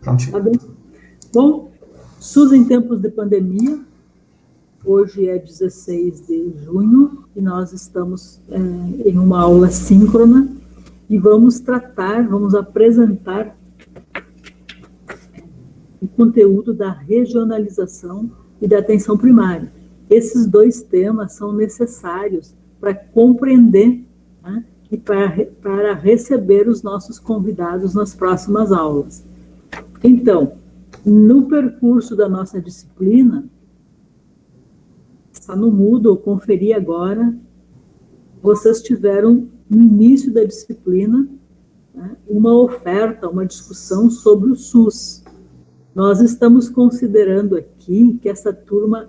Prontinho. Tá bem? Bom, SUS em tempos de pandemia. Hoje é 16 de junho e nós estamos em uma aula síncrona e vamos apresentar o conteúdo da regionalização e da atenção primária. Esses dois temas são necessários para compreender, né, e para receber os nossos convidados nas próximas aulas. Então, no percurso da nossa disciplina, está no Moodle, conferi agora, vocês tiveram no início da disciplina, né, uma oferta, uma discussão sobre o SUS. Nós estamos considerando aqui que essa turma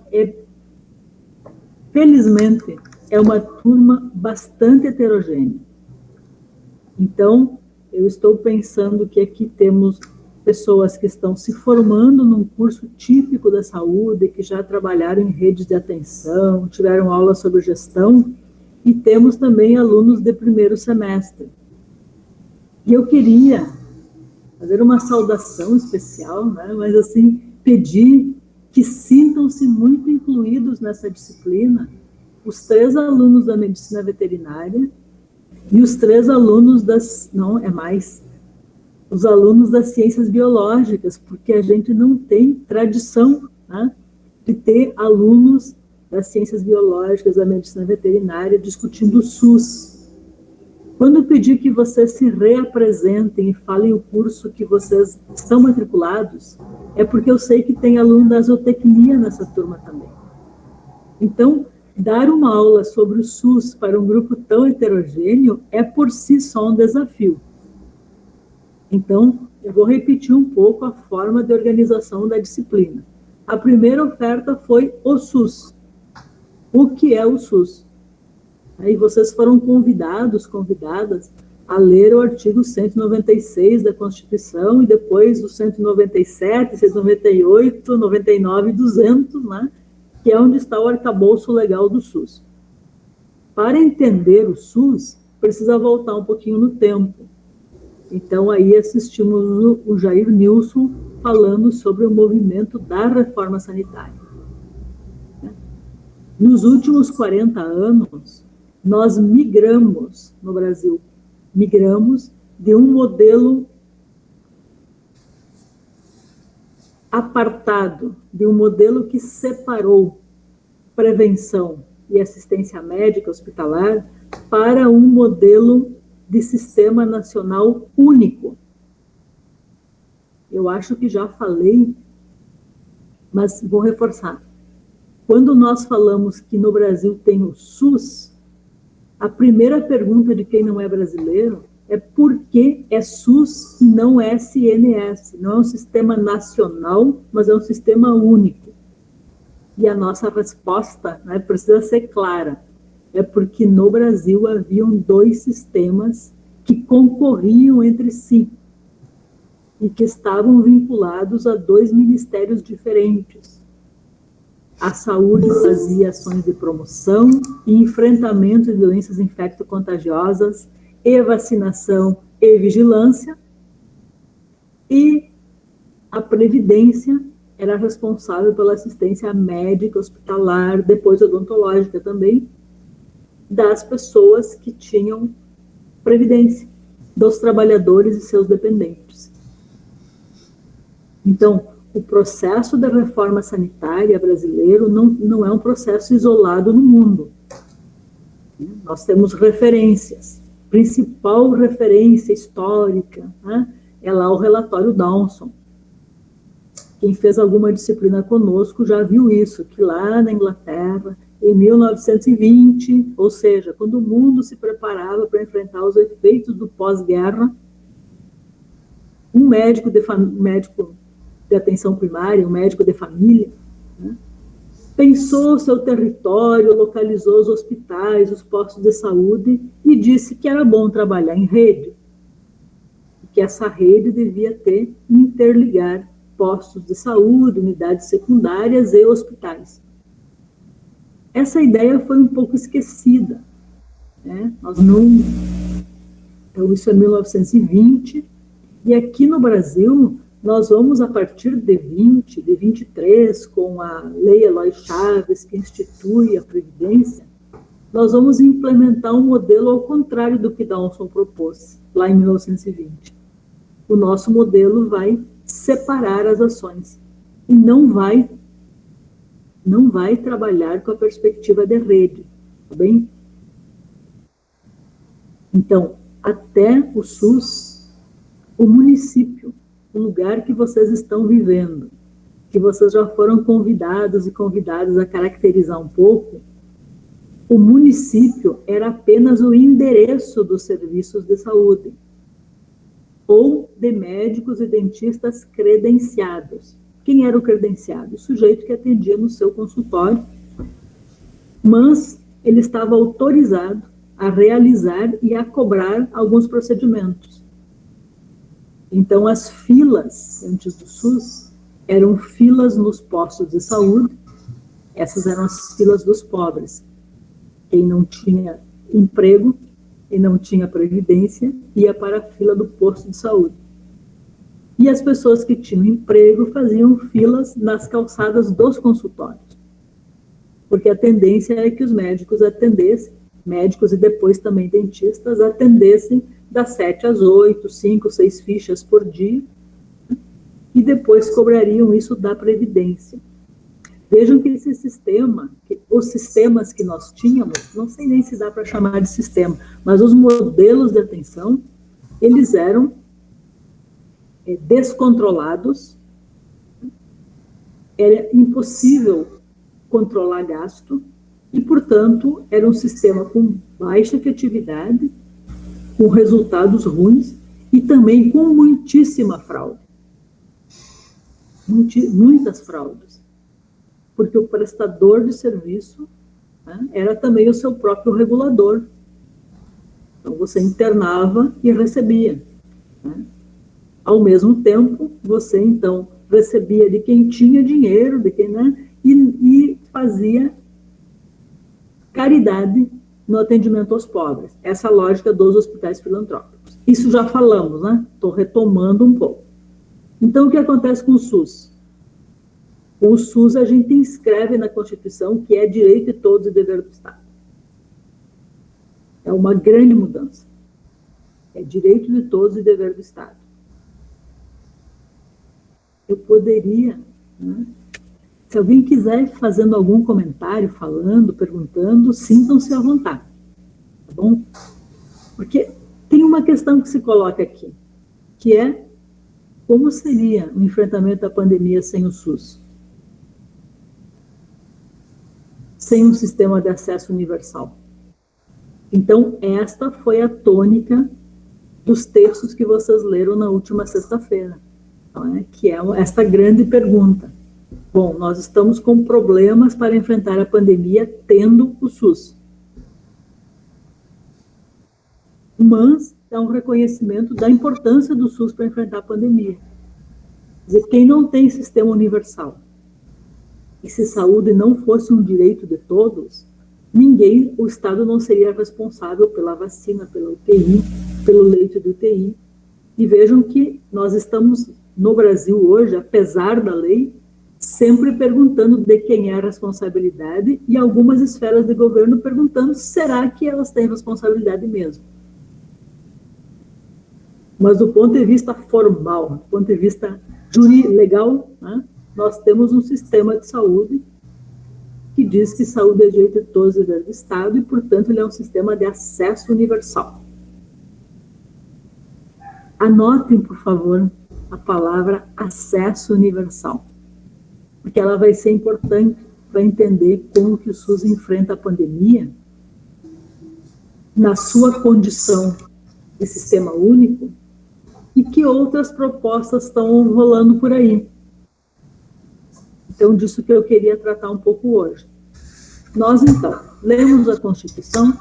felizmente, é uma turma bastante heterogênea. Então, eu estou pensando que aqui temos pessoas que estão se formando num curso típico da saúde, que já trabalharam em redes de atenção, tiveram aula sobre gestão, e temos também alunos de primeiro semestre. E eu queria fazer uma saudação especial, né, mas assim, pedir que sintam-se muito incluídos nessa disciplina os 3 alunos da medicina veterinária e os 3 alunos os alunos das ciências biológicas, porque a gente não tem tradição, né, de ter alunos das ciências biológicas, da medicina veterinária, discutindo o SUS. Quando eu pedir que vocês se reapresentem e falem o curso que vocês estão matriculados, é porque eu sei que tem aluno da zootecnia nessa turma também. Então, dar uma aula sobre o SUS para um grupo tão heterogêneo é por si só um desafio. Então, eu vou repetir um pouco a forma de organização da disciplina. A primeira oferta foi o SUS. O que é o SUS? Aí vocês foram convidadas a ler o artigo 196 da Constituição e depois o 197, 198, 99 e 200, né, que é onde está o arcabouço legal do SUS. Para entender o SUS, precisa voltar um pouquinho no tempo. Então, aí assistimos o Jair Nilson falando sobre o movimento da reforma sanitária. Nos últimos 40 anos, nós migramos no Brasil, de um modelo apartado, de um modelo que separou prevenção e assistência médica hospitalar para um modelo de sistema nacional único. Eu acho que já falei, mas vou reforçar. Quando nós falamos que no Brasil tem o SUS, a primeira pergunta de quem não é brasileiro é por que é SUS e não SNS? Não é um sistema nacional, mas é um sistema único. E a nossa resposta, né, precisa ser clara. É porque no Brasil haviam 2 sistemas que concorriam entre si e que estavam vinculados a 2 ministérios diferentes. A saúde fazia ações de promoção e enfrentamento de doenças infecto-contagiosas, e vacinação e vigilância, e a Previdência era responsável pela assistência médica, hospitalar, depois odontológica também, das pessoas que tinham previdência, dos trabalhadores e seus dependentes. Então, o processo da reforma sanitária brasileiro não é um processo isolado no mundo. Nós temos referências. Principal referência histórica, né, é lá o relatório Dawson. Quem fez alguma disciplina conosco já viu isso, que lá na Inglaterra, em 1920, ou seja, quando o mundo se preparava para enfrentar os efeitos do pós-guerra, um médico de atenção primária, um médico de família, né, pensou o seu território, localizou os hospitais, os postos de saúde e disse que era bom trabalhar em rede, que essa rede devia interligar postos de saúde, unidades secundárias e hospitais. Essa ideia foi um pouco esquecida, né? Então, isso é 1920, E aqui no Brasil, nós vamos, a partir de 23, com a Lei Eloy Chaves, que institui a Previdência, nós vamos implementar um modelo ao contrário do que Dawson propôs, lá em 1920. O nosso modelo vai separar as ações e não vai trabalhar com a perspectiva de rede, tá bem? Então, até o SUS, o município, o lugar que vocês estão vivendo, que vocês já foram convidados e convidadas a caracterizar um pouco, o município era apenas o endereço dos serviços de saúde, ou de médicos e dentistas credenciados. Quem era o credenciado? O sujeito que atendia no seu consultório, mas ele estava autorizado a realizar e a cobrar alguns procedimentos. Então, as filas antes do SUS eram filas nos postos de saúde, essas eram as filas dos pobres. Quem não tinha emprego e não tinha previdência ia para a fila do posto de saúde. E as pessoas que tinham emprego faziam filas nas calçadas dos consultórios, porque a tendência é que os médicos atendessem, médicos e depois também dentistas, atendessem das 7 às 8, 5, 6 fichas por dia, e depois cobrariam isso da Previdência. Vejam que esse sistema, os sistemas que nós tínhamos, não sei nem se dá para chamar de sistema, mas os modelos de atenção, eles eram descontrolados, era impossível controlar gasto, e, portanto, era um sistema com baixa efetividade, com resultados ruins, e também com muitíssima fraude. Muitas fraudes. Porque o prestador de serviço, né, era também o seu próprio regulador. Então, você internava e recebia. Né? Ao mesmo tempo, você, então, recebia de quem tinha dinheiro, de quem, né, e fazia caridade no atendimento aos pobres. Essa é a lógica dos hospitais filantrópicos. Isso já falamos, né? Estou retomando um pouco. Então, o que acontece com o SUS? O SUS a gente inscreve na Constituição que é direito de todos e dever do Estado. É uma grande mudança. É direito de todos e dever do Estado. Eu poderia, né? Se alguém quiser fazendo algum comentário, falando, perguntando, sintam-se à vontade. Tá bom? Porque tem uma questão que se coloca aqui, que é como seria o enfrentamento da pandemia sem o SUS? Sem um sistema de acesso universal. Então, esta foi a tônica dos textos que vocês leram na última sexta-feira, não é? Que é esta grande pergunta. Bom, nós estamos com problemas para enfrentar a pandemia tendo o SUS. Mas é um reconhecimento da importância do SUS para enfrentar a pandemia. Quer dizer, quem não tem sistema universal, e se saúde não fosse um direito de todos, o Estado não seria responsável pela vacina, pela UTI, pelo leito de UTI. E vejam que nós estamos, no Brasil hoje, apesar da lei, sempre perguntando de quem é a responsabilidade, e algumas esferas de governo perguntando, será que elas têm responsabilidade mesmo? Mas do ponto de vista formal, do ponto de vista legal, né, nós temos um sistema de saúde que diz que saúde é direito de todos e dever do Estado, e, portanto, ele é um sistema de acesso universal. Anotem, por favor, a palavra acesso universal, porque ela vai ser importante para entender como que o SUS enfrenta a pandemia na sua condição de sistema único e que outras propostas estão rolando por aí. Então, disso que eu queria tratar um pouco hoje. Nós, então, lemos a Constituição,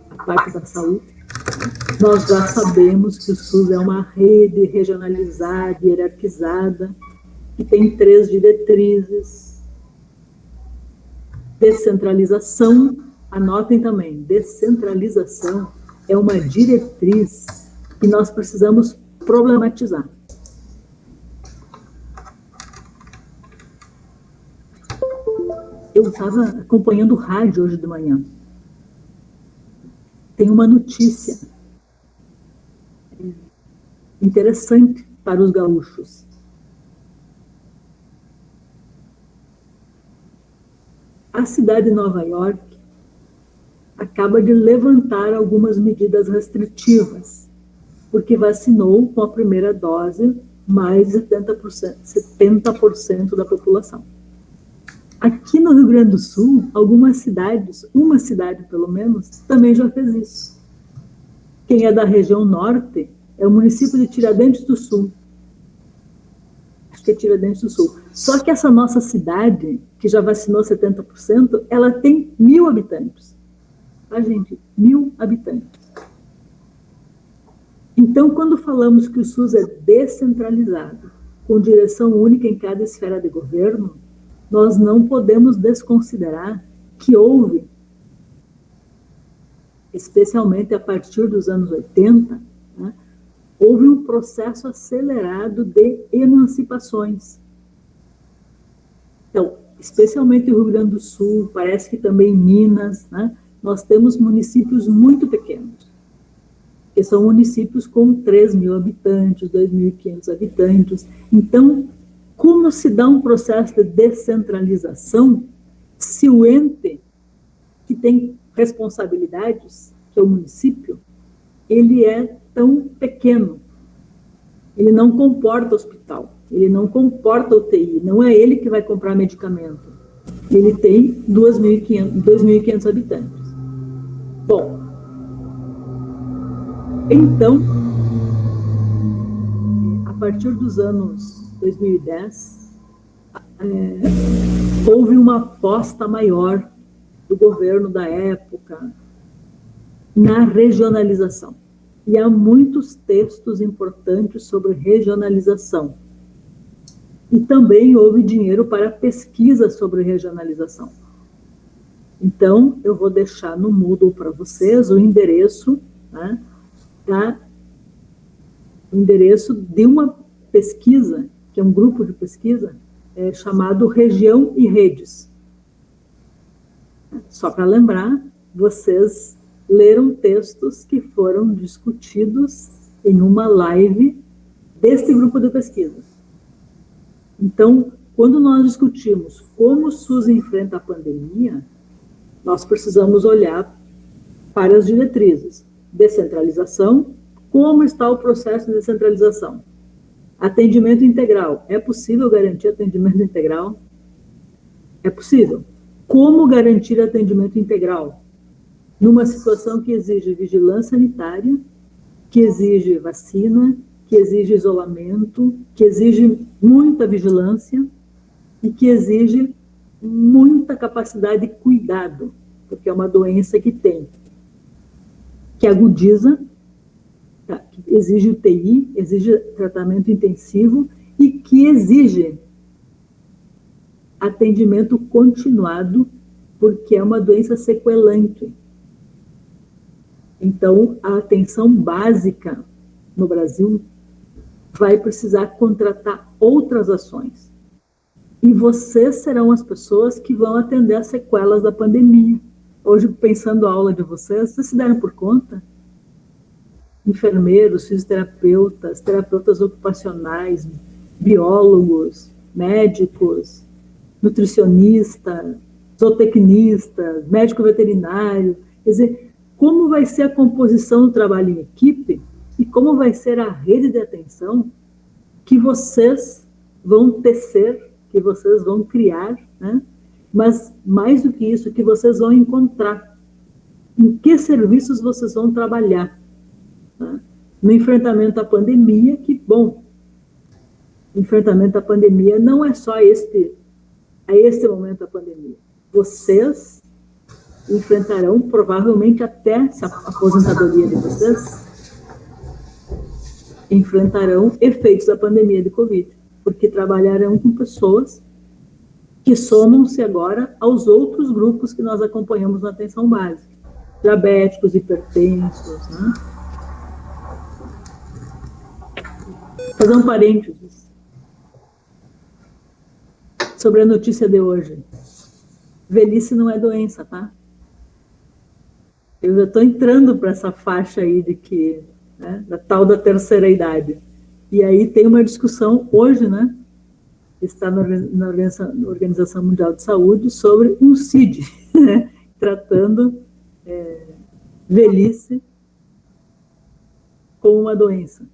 a parte da saúde. Nós já sabemos que o SUS é uma rede regionalizada, hierarquizada, que tem 3 diretrizes. Descentralização, anotem também, descentralização é uma diretriz que nós precisamos problematizar. Eu estava acompanhando o rádio hoje de manhã. Tem uma notícia interessante para os gaúchos. A cidade de Nova York acaba de levantar algumas medidas restritivas, porque vacinou com a primeira dose mais de 70% da população. Aqui no Rio Grande do Sul, algumas cidades, uma cidade pelo menos, também já fez isso. Quem é da região norte é o município de Tiradentes do Sul. Acho que é Tiradentes do Sul. Só que essa nossa cidade, que já vacinou 70%, ela tem 1.000 habitantes. Tá, gente? 1.000 habitantes. Então, quando falamos que o SUS é descentralizado, com direção única em cada esfera de governo, nós não podemos desconsiderar que houve, especialmente a partir dos anos 80, né, houve um processo acelerado de emancipações. Então, especialmente o Rio Grande do Sul, parece que também Minas, né, nós temos municípios muito pequenos, que são municípios com 3.000 habitantes, 2.500 habitantes. Então, como se dá um processo de descentralização se o ente que tem responsabilidades, que é o município, ele é tão pequeno? Ele não comporta hospital, ele não comporta UTI, não é ele que vai comprar medicamento. Ele tem 2.500 habitantes. Bom, então, a partir dos anos 2010, houve uma aposta maior do governo da época na regionalização. E há muitos textos importantes sobre regionalização. E também houve dinheiro para pesquisa sobre regionalização. Então, eu vou deixar no Moodle para vocês o endereço, né, o endereço de uma pesquisa, que é um grupo de pesquisa, chamado Região e Redes. Só para lembrar, vocês leram textos que foram discutidos em uma live desse grupo de pesquisa. Então, quando nós discutimos como o SUS enfrenta a pandemia, nós precisamos olhar para as diretrizes. Descentralização, como está o processo de descentralização? Atendimento integral. É possível garantir atendimento integral? É possível. Como garantir atendimento integral? Numa situação que exige vigilância sanitária, que exige vacina, que exige isolamento, que exige muita vigilância e que exige muita capacidade de cuidado, porque é uma doença que agudiza, que exige UTI, exige tratamento intensivo e que exige atendimento continuado, porque é uma doença sequelante. Então, a atenção básica no Brasil vai precisar contratar outras ações. E vocês serão as pessoas que vão atender as sequelas da pandemia. Hoje, pensando a aula de vocês se deram por conta? Enfermeiros, fisioterapeutas, terapeutas ocupacionais, biólogos, médicos, nutricionistas, zootecnistas, médico veterinário. Quer dizer, como vai ser a composição do trabalho em equipe e como vai ser a rede de atenção que vocês vão tecer, que vocês vão criar, né? Mas, mais do que isso, que vocês vão encontrar. Em que serviços vocês vão trabalhar? Né? No enfrentamento à pandemia, que bom. Enfrentamento à pandemia não é só este momento da pandemia. Vocês enfrentarão, provavelmente, até a aposentadoria de vocês, enfrentarão efeitos da pandemia de Covid, porque trabalharão com pessoas que somam-se agora aos outros grupos que nós acompanhamos na atenção básica, diabéticos, hipertensos, né? fazer um parênteses sobre a notícia de hoje. Velhice não é doença, tá? Eu já estou entrando para essa faixa aí de que, né, da tal da terceira idade. E aí tem uma discussão hoje, né? Está na Organização Mundial de Saúde sobre um CID, né, tratando velhice como uma doença.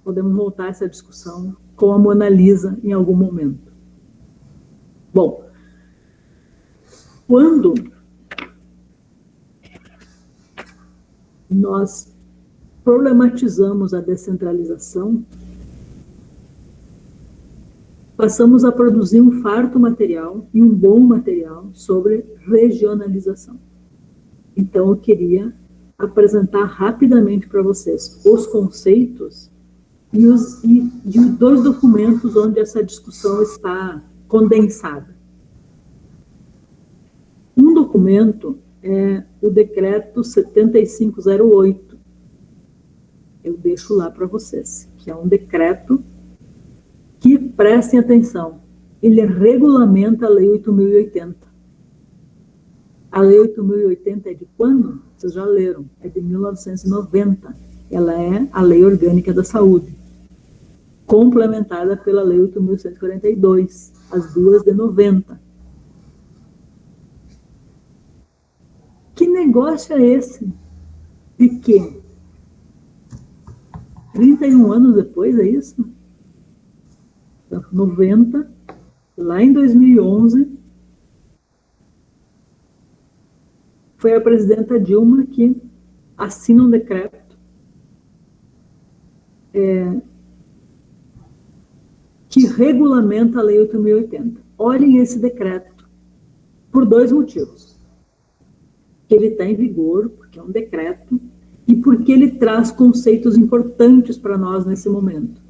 Podemos voltar a essa discussão com a Mona Lisa em algum momento. Bom, quando nós problematizamos a descentralização, passamos a produzir um farto material e um bom material sobre regionalização. Então, eu queria apresentar rapidamente para vocês os conceitos e os dois documentos onde essa discussão está condensada. Um documento é o Decreto 7508. Eu deixo lá para vocês, que é um decreto que, prestem atenção, ele regulamenta a Lei 8.080. A Lei 8.080 é de quando? Vocês já leram, é de 1990. Ela é a Lei Orgânica da Saúde, complementada pela Lei 8.142, as duas de 90. Que negócio é esse? De que 31 anos depois, é isso? 90, lá em 2011, foi a presidenta Dilma que assina um decreto que regulamenta a Lei 8.080. Olhem esse decreto, por dois motivos. Que ele está em vigor, porque é um decreto, e porque ele traz conceitos importantes para nós nesse momento.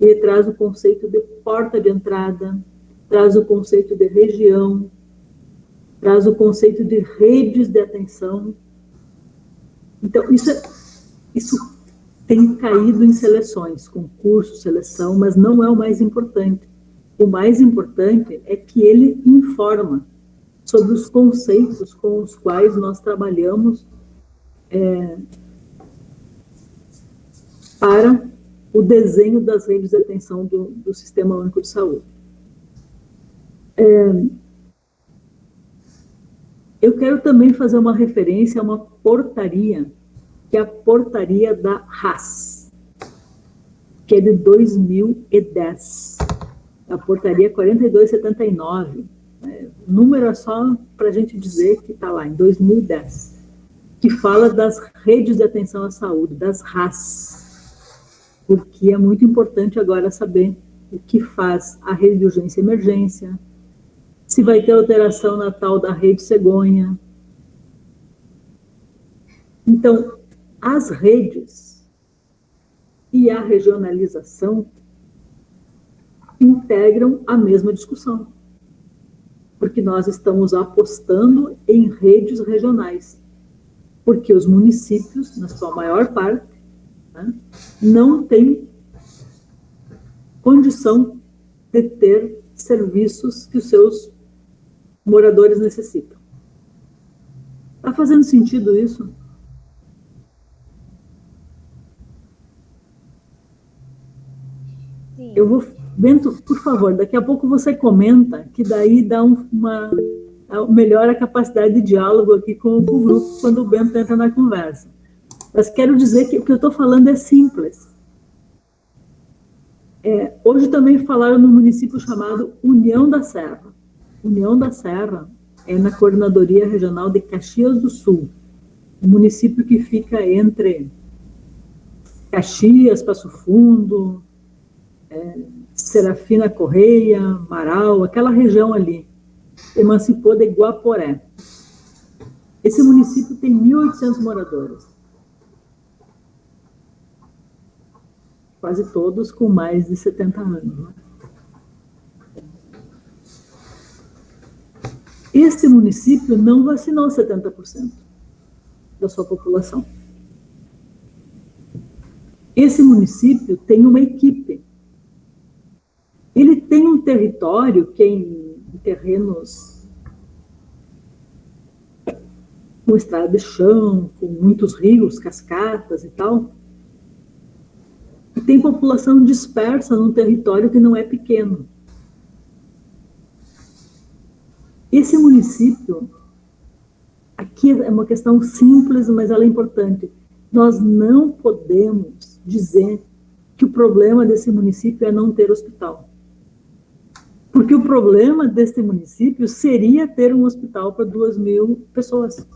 Ele traz o conceito de porta de entrada, traz o conceito de região, traz o conceito de redes de atenção. Então, isso tem caído em seleções, concurso, seleção, mas não é o mais importante. O mais importante é que ele informa sobre os conceitos com os quais nós trabalhamos para o desenho das redes de atenção do Sistema Único de Saúde. Eu quero também fazer uma referência a uma portaria, que é a portaria da RAS, que é de 2010. A portaria 4279. O número é só para a gente dizer que está lá, em 2010, que fala das redes de atenção à saúde, das RAS, porque é muito importante agora saber o que faz a rede de urgência e emergência, se vai ter alteração na tal da rede cegonha. Então, as redes e a regionalização integram a mesma discussão, porque nós estamos apostando em redes regionais, porque os municípios, na sua maior parte, né, não têm condição de ter serviços que os seus moradores necessitam. Está fazendo sentido isso? Sim. Eu vou... Bento, por favor, daqui a pouco você comenta, que daí dá melhora a capacidade de diálogo aqui com o grupo, quando o Bento entra na conversa. Mas quero dizer que o que eu estou falando é simples. Hoje também falaram no município chamado União da Serra. União da Serra é na Coordenadoria Regional de Caxias do Sul, um município que fica entre Caxias, Passo Fundo, Serafina Correia, Marau, aquela região ali, emancipou de Guaporé. Esse município tem 1.800 moradores. Quase todos com mais de 70 anos. Né? Este município não vacinou 70% da sua população. Esse município tem uma equipe. Ele tem um território que é em terrenos com estrada de chão, com muitos rios, cascatas e tal. E tem população dispersa num território que não é pequeno. Esse município, aqui é uma questão simples, mas ela é importante. Nós não podemos dizer que o problema desse município é não ter hospital. Porque o problema desse município seria ter um hospital para 2.000 pessoas.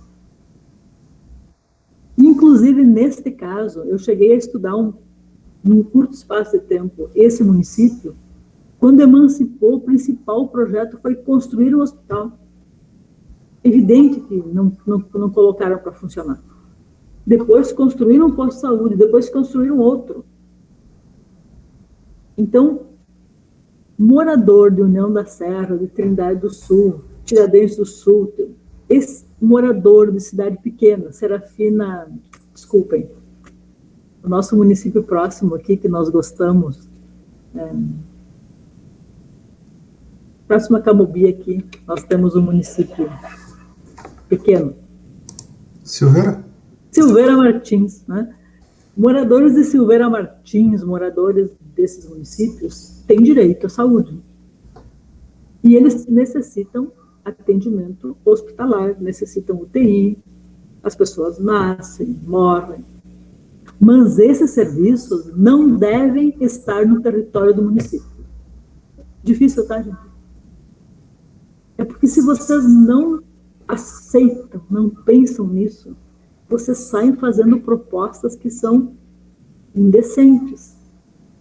Inclusive, neste caso, eu cheguei a estudar num curto espaço de tempo esse município. Quando emancipou, o principal projeto foi construir um hospital. Evidente que não colocaram para funcionar. Depois construíram um posto de saúde, depois construíram outro. Então, morador de União da Serra, de Trindade do Sul, Tiradentes do Sul, esse morador de cidade pequena, Serafina, desculpem, o nosso município próximo aqui, que nós gostamos, próximo a Camobi aqui, nós temos um município pequeno. Silveira? Silveira Martins, né? Moradores de Silveira Martins, moradores desses municípios, têm direito à saúde. E eles necessitam atendimento hospitalar, necessitam UTI, as pessoas nascem, morrem. Mas esses serviços não devem estar no território do município. Difícil, tá, gente? É porque se vocês não aceitam, não pensam nisso, vocês saem fazendo propostas que são indecentes.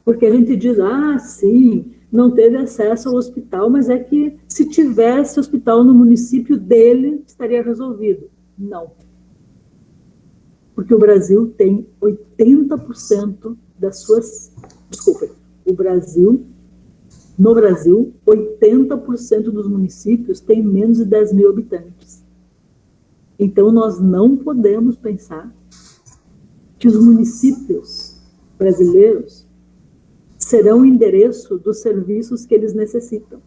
Porque a gente diz, sim, não teve acesso ao hospital, mas é que se tivesse hospital no município dele, estaria resolvido. Não. Porque o Brasil tem 80% das suas... Desculpem, no Brasil, 80% dos municípios têm menos de 10.000 habitantes. Então, nós não podemos pensar que os municípios brasileiros serão o endereço dos serviços que eles necessitam.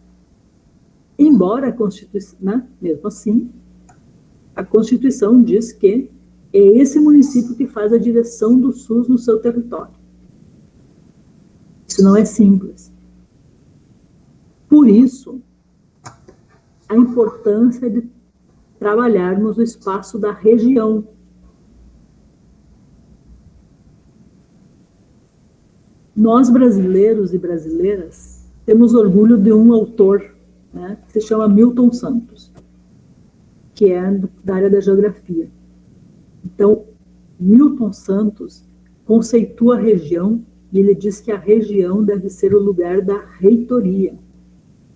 Embora a Constituição, né, mesmo assim, a Constituição diz que é esse município que faz a direção do SUS no seu território. Isso não é simples. Por isso, a importância de trabalharmos o espaço da região. Nós, brasileiros e brasileiras, temos orgulho de um autor, né, que se chama Milton Santos, que é da área da geografia. Então, Milton Santos conceitua a região e ele diz que a região deve ser o lugar da reitoria,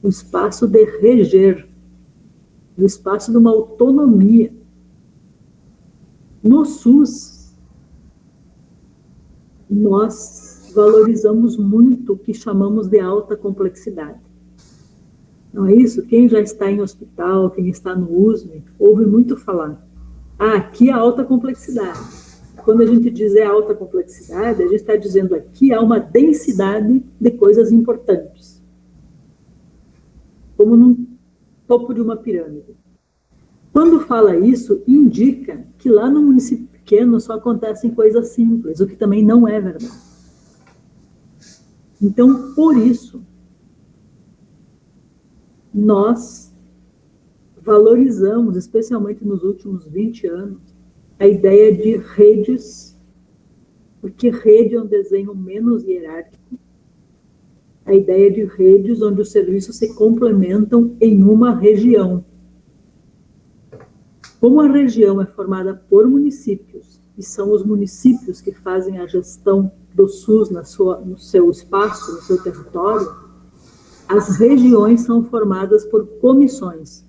o espaço de reger, o espaço de uma autonomia. No SUS, nós valorizamos muito o que chamamos de alta complexidade. Não é isso? Quem já está em hospital, quem está no USM, ouve muito falar. Aqui é alta complexidade. Quando a gente diz alta complexidade, a gente está dizendo aqui há uma densidade de coisas importantes. Como num topo de uma pirâmide. Quando fala isso, indica que lá no município pequeno só acontecem coisas simples, o que também não é verdade. Então, por isso, nós valorizamos, especialmente nos últimos 20 anos, a ideia de redes, porque rede é um desenho menos hierárquico, a ideia de redes onde os serviços se complementam em uma região. Como a região é formada por municípios, e são os municípios que fazem a gestão do SUS no seu espaço, no seu território, as regiões são formadas por comissões.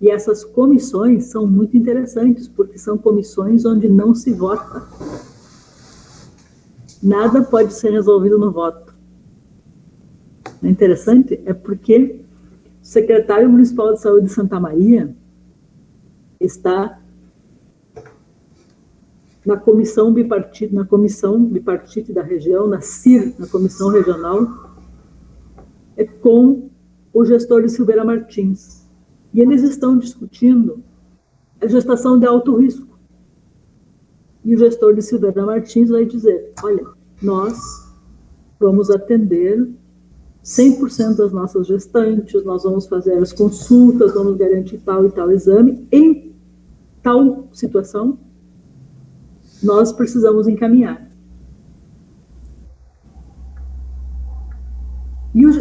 E essas comissões são muito interessantes, porque são comissões onde não se vota. Nada pode ser resolvido no voto. É interessante? É porque o secretário municipal de saúde de Santa Maria está na comissão bipartite da região, na CIR, na Comissão Regional, com o gestor de Silveira Martins. E eles estão discutindo a gestação de alto risco. E o gestor de Silveira Martins vai dizer, olha, nós vamos atender 100% das nossas gestantes, nós vamos fazer as consultas, vamos garantir tal e tal exame. Em tal situação, nós precisamos encaminhar.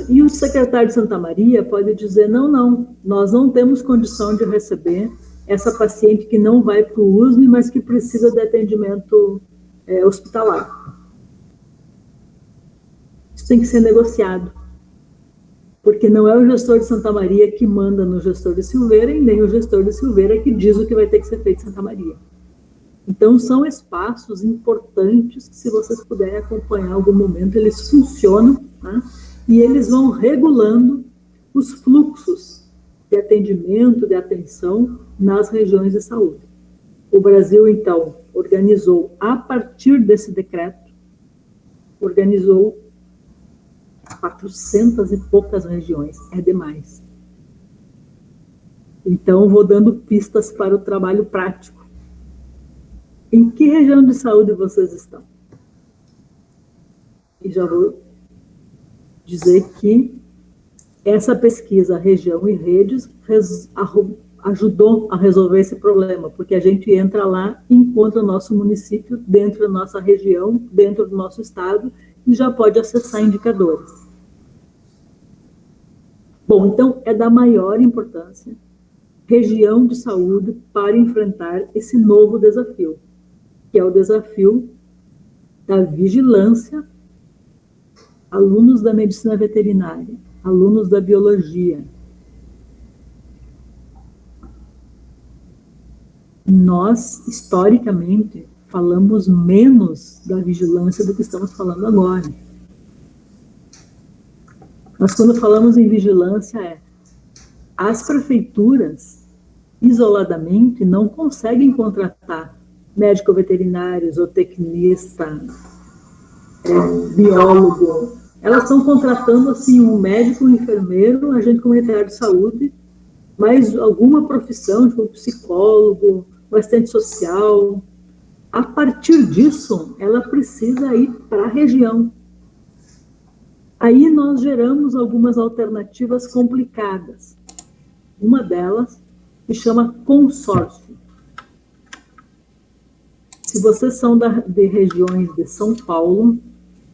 E o secretário de Santa Maria pode dizer, não, nós não temos condição de receber essa paciente que não vai para o USM, mas que precisa de atendimento hospitalar. Isso tem que ser negociado, porque não é o gestor de Santa Maria que manda no gestor de Silveira, e nem o gestor de Silveira que diz o que vai ter que ser feito em Santa Maria. Então, são espaços importantes que, se vocês puderem acompanhar em algum momento, eles funcionam, né? E eles vão regulando os fluxos de atendimento, de atenção nas regiões de saúde. O Brasil, então, organizou, a partir desse decreto, organizou 400 e poucas regiões, é demais. Então, vou dando pistas para o trabalho prático. Em que região de saúde vocês estão? E já vou dizer que essa pesquisa Região e Redes ajudou a resolver esse problema, porque a gente entra lá, encontra o nosso município dentro da nossa região, dentro do nosso estado, e já pode acessar indicadores. Bom, então é da maior importância região de saúde para enfrentar esse novo desafio, que é o desafio da vigilância, alunos da medicina veterinária, alunos da biologia. Nós, historicamente, falamos menos da vigilância do que estamos falando agora. Mas quando falamos em vigilância, as prefeituras, isoladamente, não conseguem contratar médico-veterinário, zootecnista, biólogo. Elas estão contratando, assim, um médico, um enfermeiro, um agente comunitário de saúde, mais alguma profissão, tipo um psicólogo, um assistente social. A partir disso, ela precisa ir para a região. Aí nós geramos algumas alternativas complicadas. Uma delas se chama consórcio. Se vocês são de regiões de São Paulo,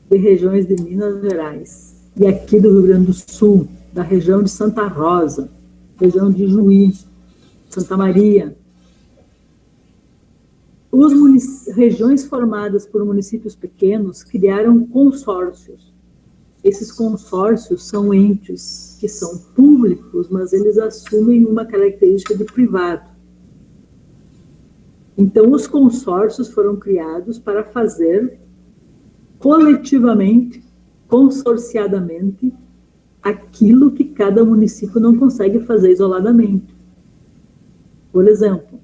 de regiões de Minas Gerais, e aqui do Rio Grande do Sul, da região de Santa Rosa, região de Juí, Santa Maria, regiões formadas por municípios pequenos criaram consórcios. Esses consórcios são entes que são públicos, mas eles assumem uma característica de privado. Então, os consórcios foram criados para fazer coletivamente, consorciadamente, aquilo que cada município não consegue fazer isoladamente. Por exemplo,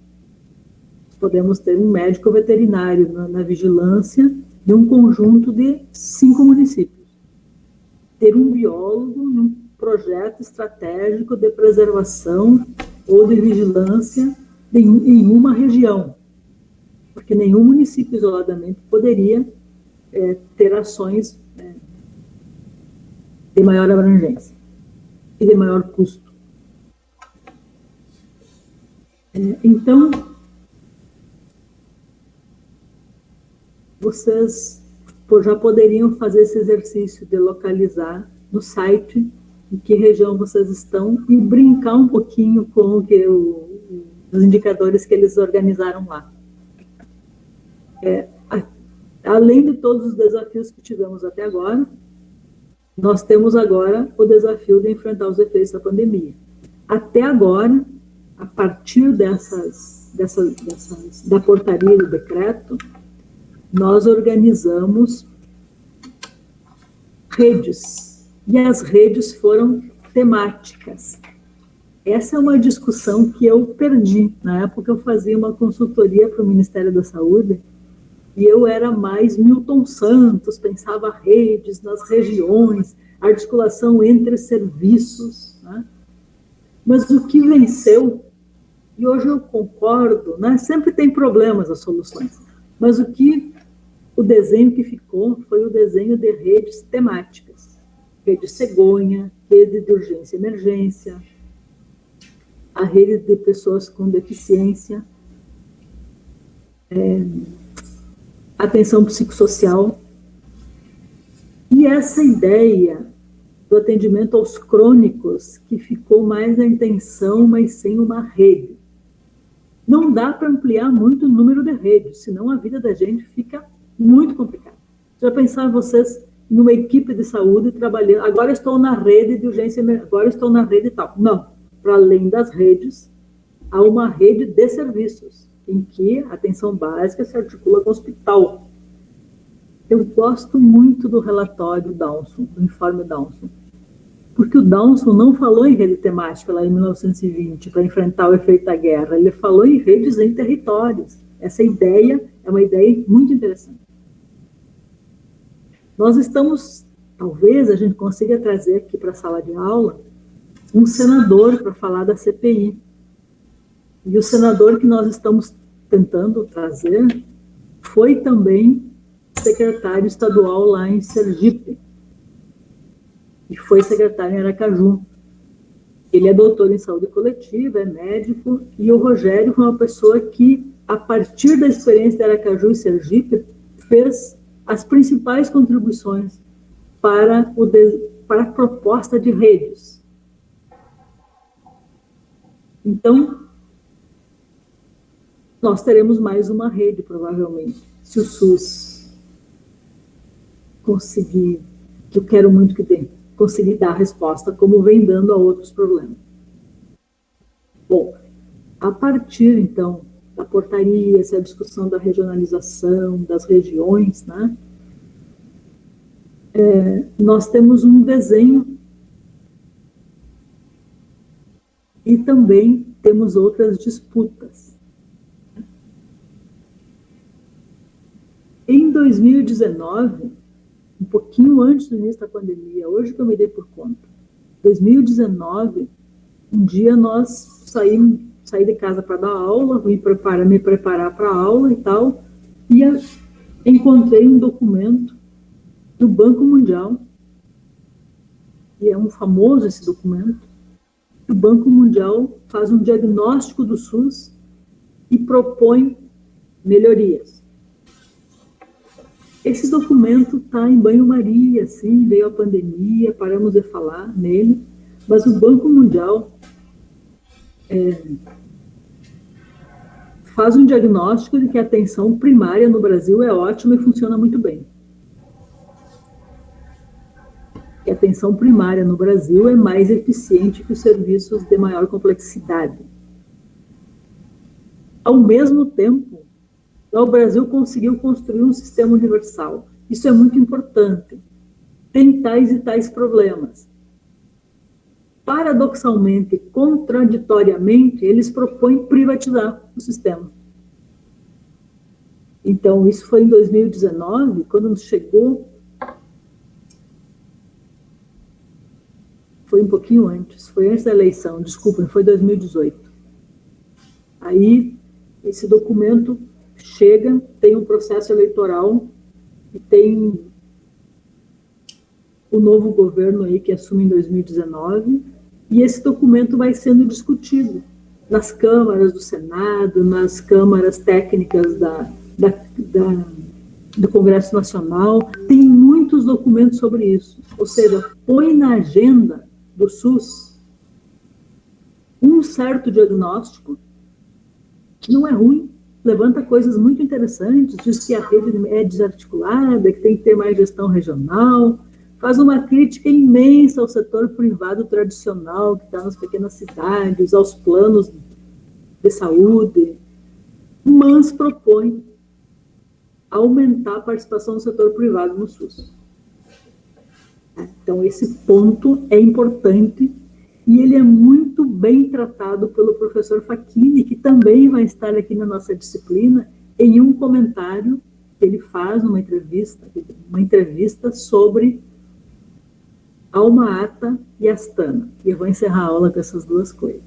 podemos ter um médico veterinário na vigilância de um conjunto de 5 municípios. Ter um biólogo num projeto estratégico de preservação ou de vigilância em uma região, porque nenhum município isoladamente poderia ter ações de maior abrangência e de maior custo. Então, vocês já poderiam fazer esse exercício de localizar no site em que região vocês estão e brincar um pouquinho com os indicadores que eles organizaram lá. Além de todos os desafios que tivemos até agora, nós temos agora o desafio de enfrentar os efeitos da pandemia. Até agora, a partir da portaria do decreto, nós organizamos redes, e as redes foram temáticas. Essa é uma discussão que eu perdi. Na época, eu fazia uma consultoria para o Ministério da Saúde, e eu era mais Milton Santos, pensava redes nas regiões, articulação entre serviços, né? Mas o que venceu, e hoje eu concordo, né? Sempre tem problemas as soluções, mas o desenho que ficou foi o desenho de redes temáticas, rede cegonha, rede de urgência e emergência, a rede de pessoas com deficiência, atenção psicossocial. E essa ideia do atendimento aos crônicos, que ficou mais na intenção, mas sem uma rede. Não dá para ampliar muito o número de redes, senão a vida da gente fica muito complicada. Já pensaram vocês numa equipe de saúde trabalhando, agora estou na rede de urgência, agora estou na rede e tal. Não, para além das redes, há uma rede de serviços, em que a atenção básica se articula com o hospital. Eu gosto muito do relatório Downson, do informe Downson, porque o Downson não falou em rede temática lá em 1920 para enfrentar o efeito da guerra, ele falou em redes em territórios. Essa ideia é uma ideia muito interessante. Nós estamos, talvez a gente consiga trazer aqui para a sala de aula um senador para falar da CPI. E o senador que nós estamos tentando trazer foi também secretário estadual lá em Sergipe. E foi secretário em Aracaju. Ele é doutor em saúde coletiva, é médico, e o Rogério foi uma pessoa que, a partir da experiência de Aracaju e Sergipe, fez as principais contribuições para a proposta de redes. Então, nós teremos mais uma rede, provavelmente, se o SUS conseguir, que eu quero muito que dê, conseguir dar resposta, como vem dando a outros problemas. Bom, a partir, então, da portaria, essa discussão da regionalização, das regiões, né? Nós temos um desenho e também temos outras disputas. Em 2019, um pouquinho antes do início da pandemia, hoje que eu me dei por conta, 2019, um dia nós saí de casa para dar aula, me preparar para a aula e tal, e encontrei um documento do Banco Mundial, e é um famoso esse documento. O Banco Mundial faz um diagnóstico do SUS e propõe melhorias. Esse documento está em banho-maria, assim, veio a pandemia, paramos de falar nele, mas o Banco Mundial faz um diagnóstico de que a atenção primária no Brasil é ótima e funciona muito bem. Que a atenção primária no Brasil é mais eficiente que os serviços de maior complexidade. Ao mesmo tempo, o Brasil conseguiu construir um sistema universal. Isso é muito importante. Tem tais e tais problemas. Paradoxalmente, contraditoriamente, eles propõem privatizar o sistema. Então, isso foi em 2019, quando nos chegou. Foi um pouquinho antes, foi antes da eleição, desculpem, foi 2018. Aí, esse documento chega, tem um processo eleitoral e tem o novo governo aí que assume em 2019, e esse documento vai sendo discutido nas câmaras do Senado, nas câmaras técnicas do Congresso Nacional. Tem muitos documentos sobre isso, ou seja, põe na agenda do SUS um certo diagnóstico, que não é ruim, levanta coisas muito interessantes, diz que a rede é desarticulada, que tem que ter mais gestão regional, faz uma crítica imensa ao setor privado tradicional, que está nas pequenas cidades, aos planos de saúde, mas propõe aumentar a participação do setor privado no SUS. Então, esse ponto é importante e ele é muito bem tratado pelo professor Facchini, que também vai estar aqui na nossa disciplina, em um comentário ele faz uma entrevista sobre Alma Ata e Astana. E eu vou encerrar a aula com essas duas coisas.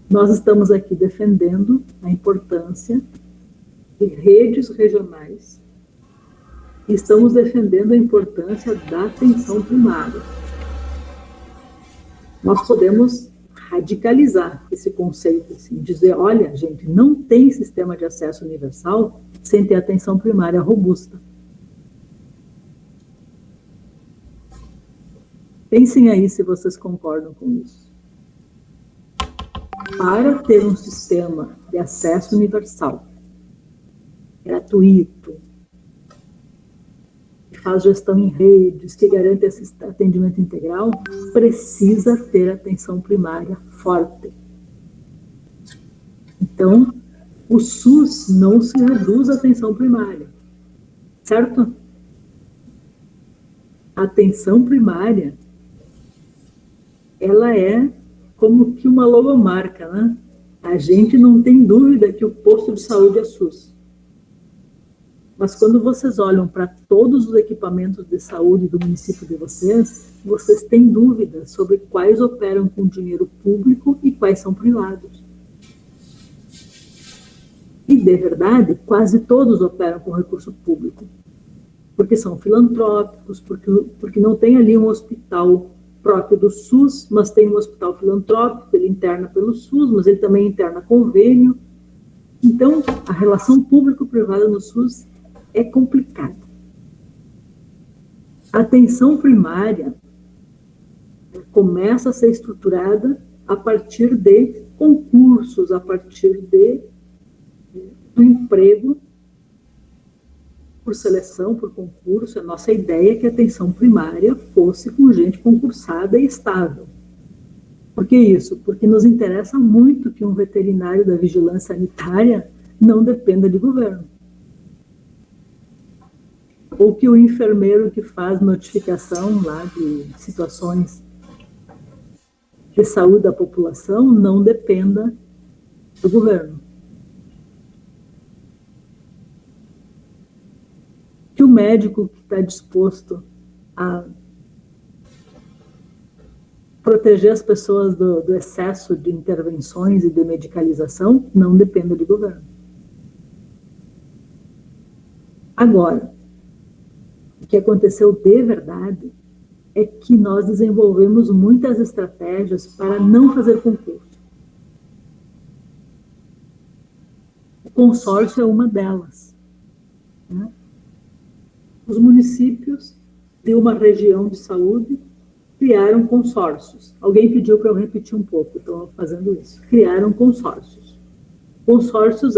Nós estamos aqui defendendo a importância de redes regionais e estamos defendendo a importância da atenção primária. Nós podemos radicalizar esse conceito, assim, dizer, olha, gente, não tem sistema de acesso universal sem ter atenção primária robusta. Pensem aí se vocês concordam com isso. Para ter um sistema de acesso universal, gratuito, que faz gestão em redes, que garante esse atendimento integral, precisa ter atenção primária forte. Então, o SUS não se reduz à atenção primária, certo? A atenção primária, ela é como que uma logomarca, né? A gente não tem dúvida que o posto de saúde é SUS. Mas quando vocês olham para todos os equipamentos de saúde do município de vocês, vocês têm dúvidas sobre quais operam com dinheiro público e quais são privados. E, de verdade, quase todos operam com recurso público. Porque são filantrópicos, porque não tem ali um hospital próprio do SUS, mas tem um hospital filantrópico, ele interna pelo SUS, mas ele também interna convênio. Então, a relação público-privada no SUS é complicada. A atenção primária começa a ser estruturada a partir de concursos, a partir do emprego por seleção, por concurso. A nossa ideia é que a atenção primária fosse com gente concursada e estável. Por que isso? Porque nos interessa muito que um veterinário da vigilância sanitária não dependa de governo. Ou que o enfermeiro que faz notificação lá de situações de saúde da população não dependa do governo. Que o médico que está disposto a proteger as pessoas do excesso de intervenções e de medicalização não dependa de governo. Agora, o que aconteceu de verdade é que nós desenvolvemos muitas estratégias para não fazer concurso. O consórcio é uma delas, né? Os municípios de uma região de saúde criaram consórcios. Alguém pediu para eu repetir um pouco, estou fazendo isso. Criaram consórcios. Consórcios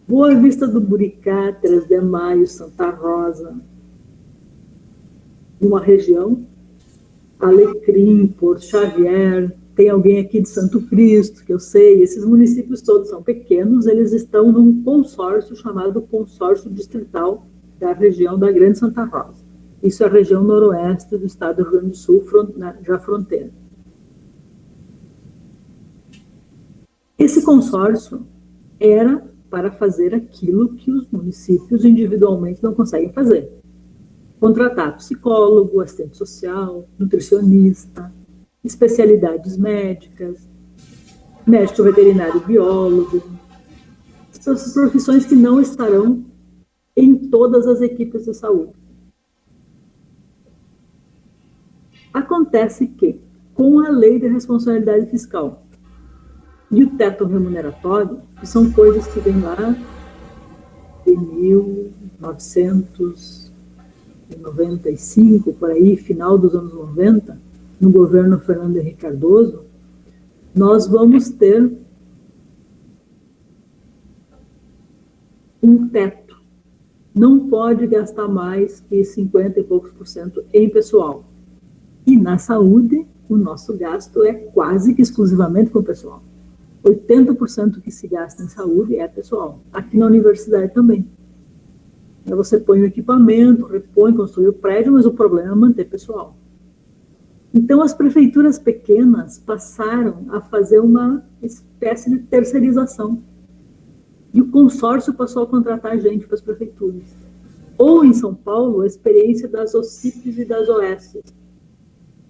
Boa Vista do Buricá, 3 de Maio, Santa Rosa, uma região, Alecrim, Porto Xavier, tem alguém aqui de Santo Cristo, que eu sei, esses municípios todos são pequenos, eles estão num consórcio chamado Consórcio Distrital da região da Grande Santa Rosa. Isso é a região noroeste do estado do Rio Grande do Sul, já fronteira. Esse consórcio era para fazer aquilo que os municípios individualmente não conseguem fazer. Contratar psicólogo, assistente social, nutricionista, especialidades médicas, médico veterinário, biólogo, essas profissões que não estarão em todas as equipes de saúde. Acontece que, com a lei de responsabilidade fiscal e o teto remuneratório, que são coisas que vêm lá de 1995, por aí, final dos anos 90, no governo Fernando Henrique Cardoso, nós vamos ter um teto. Não pode gastar mais que 50 e poucos % em pessoal. E na saúde, o nosso gasto é quase que exclusivamente com pessoal. 80% que se gasta em saúde é pessoal. Aqui na universidade também. Você põe o equipamento, repõe, construi o prédio, mas o problema é manter pessoal. Então, as prefeituras pequenas passaram a fazer uma espécie de terceirização. E o consórcio passou a contratar gente para as prefeituras. Ou em São Paulo, a experiência das OCIPs e das OS,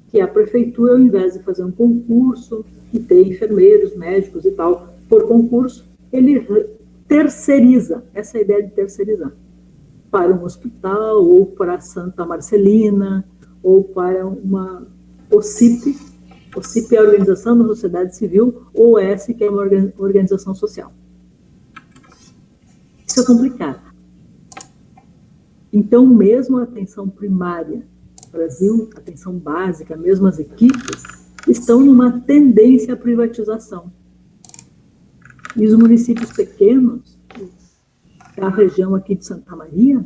que a prefeitura, ao invés de fazer um concurso, que tem enfermeiros, médicos e tal, por concurso, ele terceiriza, essa é a ideia de terceirizar, para um hospital, ou para a Santa Marcelina, ou para uma OCIP. OCIP é a Organização da Sociedade Civil, ou OS, que é uma organização social. Isso é complicado. Então, mesmo a atenção primária, Brasil, atenção básica, mesmo as equipes, estão numa tendência à privatização. E os municípios pequenos, a região aqui de Santa Maria,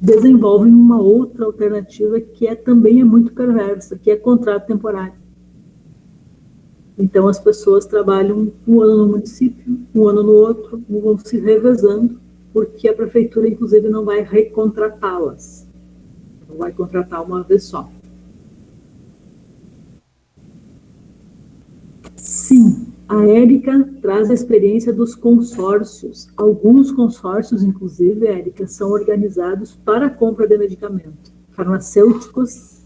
desenvolvem uma outra alternativa que também é muito perversa, que é contrato temporário. Então, as pessoas trabalham um ano no município, um ano no outro, vão se revezando, porque a prefeitura, inclusive, não vai recontratá-las. Não vai contratar uma vez só. Sim, a Érica traz a experiência dos consórcios. Alguns consórcios, inclusive, Érica, são organizados para a compra de medicamento. Farmacêuticos,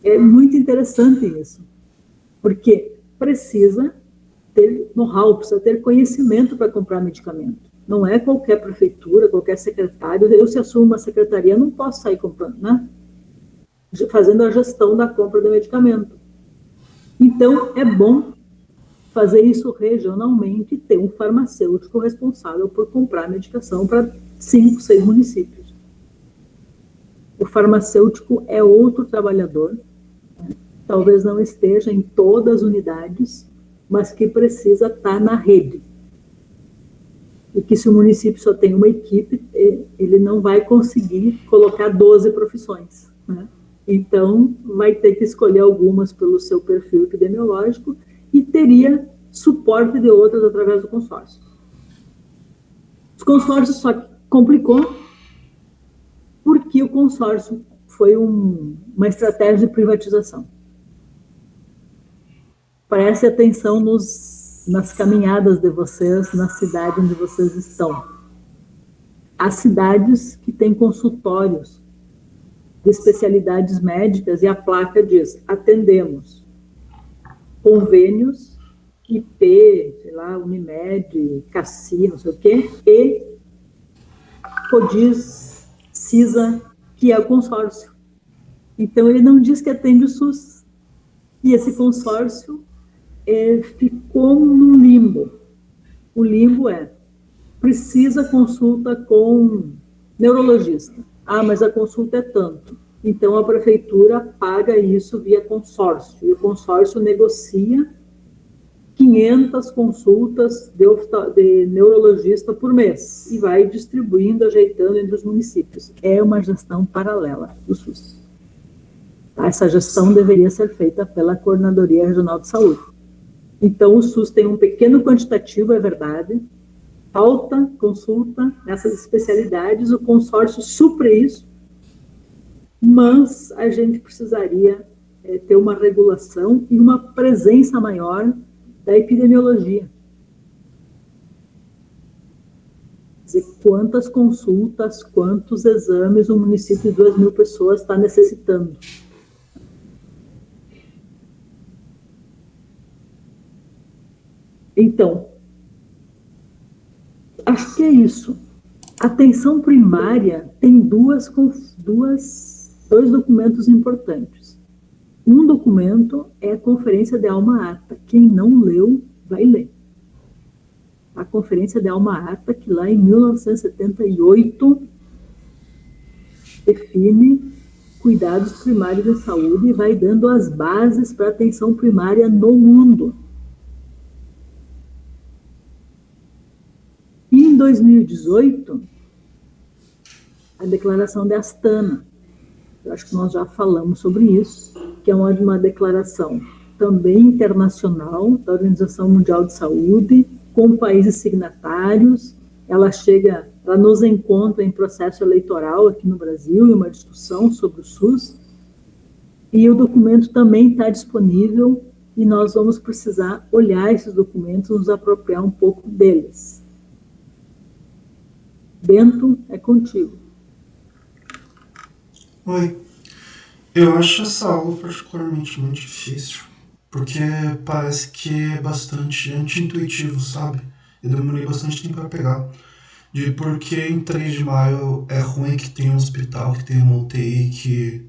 é muito interessante isso, porque precisa ter know-how, precisa ter conhecimento para comprar medicamento. Não é qualquer prefeitura, qualquer secretário. Eu, se assumo uma secretaria, não posso sair comprando, né? Fazendo a gestão da compra do medicamento. Então, é bom fazer isso regionalmente e ter um farmacêutico responsável por comprar medicação para 5, 6 municípios. O farmacêutico é outro trabalhador, né? Talvez não esteja em todas as unidades, mas que precisa estar na rede. E que se o município só tem uma equipe, ele não vai conseguir colocar 12 profissões, né? Então, vai ter que escolher algumas pelo seu perfil epidemiológico e teria suporte de outras através do consórcio. Os consórcios só complicou porque o consórcio foi uma estratégia de privatização. Preste atenção nas caminhadas de vocês, na cidade onde vocês estão. Há cidades que têm consultórios de especialidades médicas e a placa diz, atendemos convênios, IP, sei lá, Unimed, Cassi, não sei o quê, e CODIS, CISA, que é o consórcio. Então, ele não diz que atende o SUS. E esse consórcio ficou no limbo. O limbo precisa consulta com neurologista. Ah, mas a consulta é tanto. Então, a prefeitura paga isso via consórcio. E o consórcio negocia 500 consultas de neurologista por mês. E vai distribuindo, ajeitando entre os municípios. É uma gestão paralela do SUS. Essa gestão deveria ser feita pela Coordenadoria Regional de Saúde. Então, o SUS tem um pequeno quantitativo, é verdade, falta consulta nessas especialidades, o consórcio supre isso, mas a gente precisaria ter uma regulação e uma presença maior da epidemiologia. Quer dizer, quantas consultas, quantos exames um município de 2.000 pessoas está necessitando. Então, acho que é isso. Atenção primária tem dois documentos importantes. Um documento é a Conferência de Alma-Ata. Quem não leu, vai ler. A Conferência de Alma-Ata, que lá em 1978 define cuidados primários de saúde e vai dando as bases para a atenção primária no mundo. E em 2018, a Declaração de Astana, eu acho que nós já falamos sobre isso, que é uma declaração também internacional da Organização Mundial de Saúde, com países signatários. Ela nos encontra em processo eleitoral aqui no Brasil, em uma discussão sobre o SUS, e o documento também está disponível e nós vamos precisar olhar esses documentos, nos apropriar um pouco deles. Bento, é contigo. Oi. Eu acho essa aula particularmente muito difícil, porque parece que é bastante anti-intuitivo, sabe? Eu demorei bastante tempo para pegar. De por que em 3 de maio é ruim que tem um hospital, que tem uma UTI, que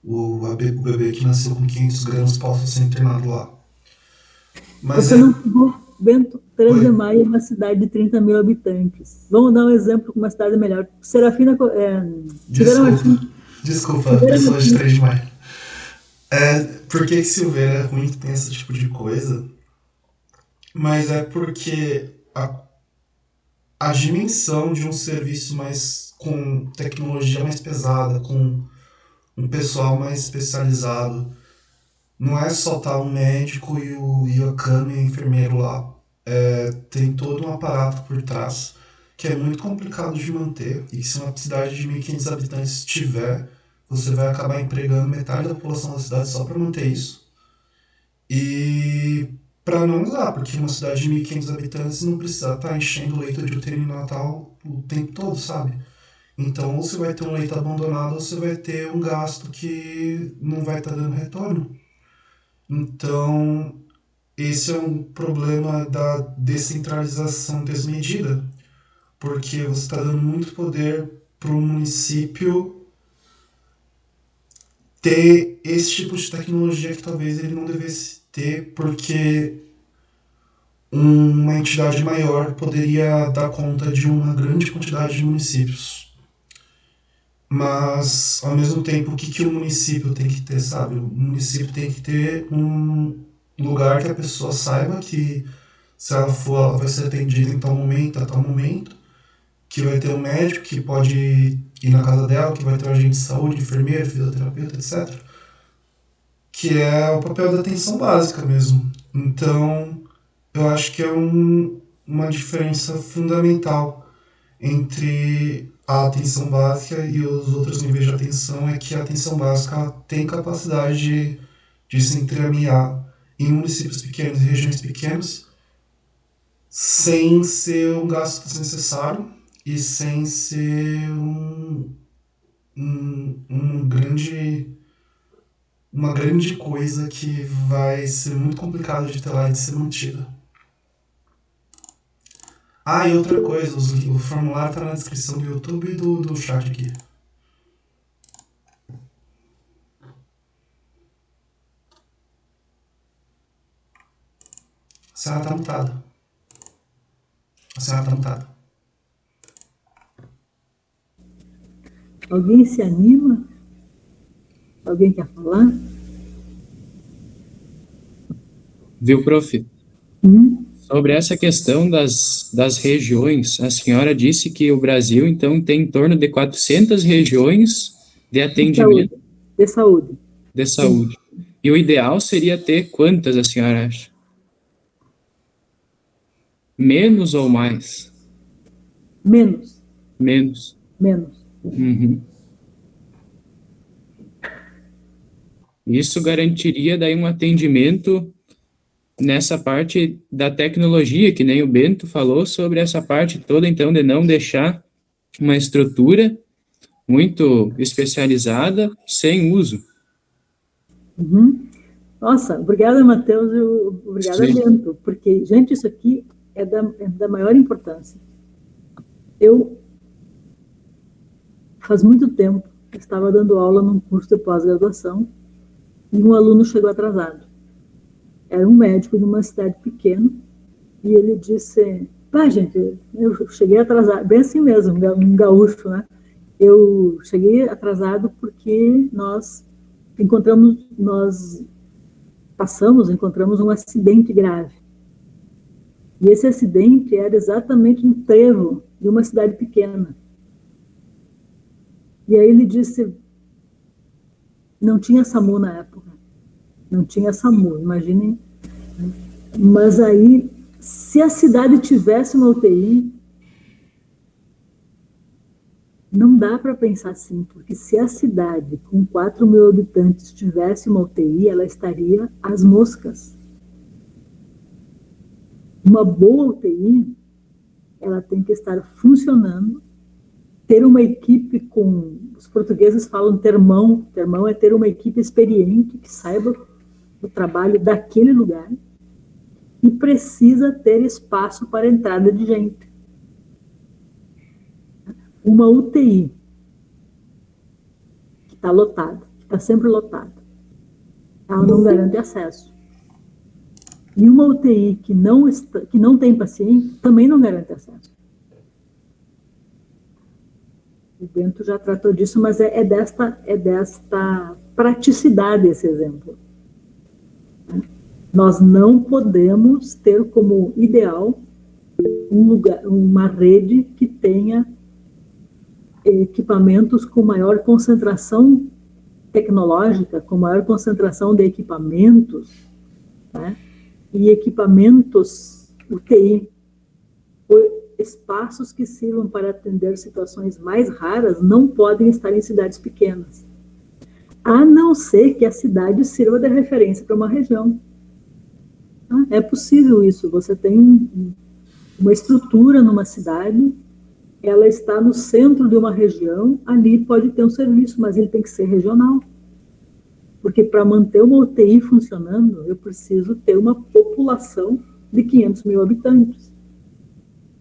o bebê que nasceu com 500 gramas possa ser internado lá. Mas Você não pegou, Bento, 3 de maio é uma cidade de 30 mil habitantes. Vamos dar um exemplo com uma cidade melhor. Serafina, Desculpa, pessoas de 3 de maio. Por que Silveira é ruim que tem esse tipo de coisa? Mas é porque a dimensão de um serviço mais com tecnologia mais pesada, com um pessoal mais especializado, não é só estar um médico e a cama e o enfermeiro lá. Tem todo um aparato por trás que é muito complicado de manter, e se uma cidade de 1.500 habitantes tiver, você vai acabar empregando metade da população da cidade só para manter isso. E para não usar, porque uma cidade de 1.500 habitantes não precisa estar enchendo leito de UTI natal o tempo todo, sabe? Então, ou você vai ter um leito abandonado, ou você vai ter um gasto que não vai estar dando retorno. Então, esse é um problema da descentralização desmedida, porque você está dando muito poder para o município ter esse tipo de tecnologia que talvez ele não devesse ter, porque uma entidade maior poderia dar conta de uma grande quantidade de municípios. Mas, ao mesmo tempo, o que o município tem que ter, sabe? O município tem que ter um lugar que a pessoa saiba que, se ela for, ela vai ser atendida em tal momento, a tal momento, que vai ter um médico que pode ir na casa dela, que vai ter um agente de saúde, enfermeiro, fisioterapeuta, etc. Que é o papel da atenção básica mesmo. Então, eu acho que é uma diferença fundamental entre a atenção básica e os outros níveis de atenção, é que a atenção básica tem capacidade de se entremear em municípios pequenos e regiões pequenas sem ser um gasto desnecessário e sem ser uma grande coisa que vai ser muito complicado de ter lá e de ser mantida. E outra coisa, o formulário está na descrição do YouTube e do chat aqui. A senhora está mutada. A senhora está mutada. Alguém se anima? Alguém quer falar? Viu, prof? Sobre essa questão das regiões, a senhora disse que o Brasil, então, tem em torno de 400 regiões de atendimento de saúde. De saúde. E o ideal seria ter quantas, a senhora acha? Menos ou mais? Menos. Menos. Uhum. Isso garantiria daí um atendimento nessa parte da tecnologia, que nem o Bento falou, sobre essa parte toda, então, de não deixar uma estrutura muito especializada sem uso. Uhum. Nossa, obrigada, Matheus, e obrigada, Bento, porque, gente, isso aqui é da maior importância. Eu, faz muito tempo, estava dando aula num curso de pós-graduação e um aluno chegou atrasado. Era um médico de uma cidade pequena, e ele disse, gente, eu cheguei atrasado, bem assim mesmo, um gaúcho, né? Eu cheguei atrasado porque nós encontramos um acidente grave. E esse acidente era exatamente no trevo de uma cidade pequena. E aí ele disse, não tinha SAMU na época. Não tinha SAMU, imaginem. Mas aí, se a cidade tivesse uma UTI, Não dá para pensar assim, porque se a cidade com 4 mil habitantes tivesse uma UTI, ela estaria às moscas. Uma boa UTI, ela tem que estar funcionando, ter uma equipe com... Os portugueses falam termão. Termão é ter uma equipe experiente que saiba o trabalho daquele lugar e precisa ter espaço para entrada de gente. Uma UTI que está lotada, que está sempre lotada, ela não garante acesso. E uma UTI que não tem paciente também não garante acesso. O Bento já tratou disso, mas é desta praticidade esse exemplo. Nós não podemos ter como ideal uma rede que tenha equipamentos com maior concentração tecnológica, com maior concentração de equipamentos, né? E equipamentos UTI, espaços que sirvam para atender situações mais raras, não podem estar em cidades pequenas, a não ser que a cidade sirva de referência para uma região. É possível isso. Você tem uma estrutura numa cidade, ela está no centro de uma região, ali pode ter um serviço, mas ele tem que ser regional. Porque para manter uma UTI funcionando, eu preciso ter uma população de 500 mil habitantes.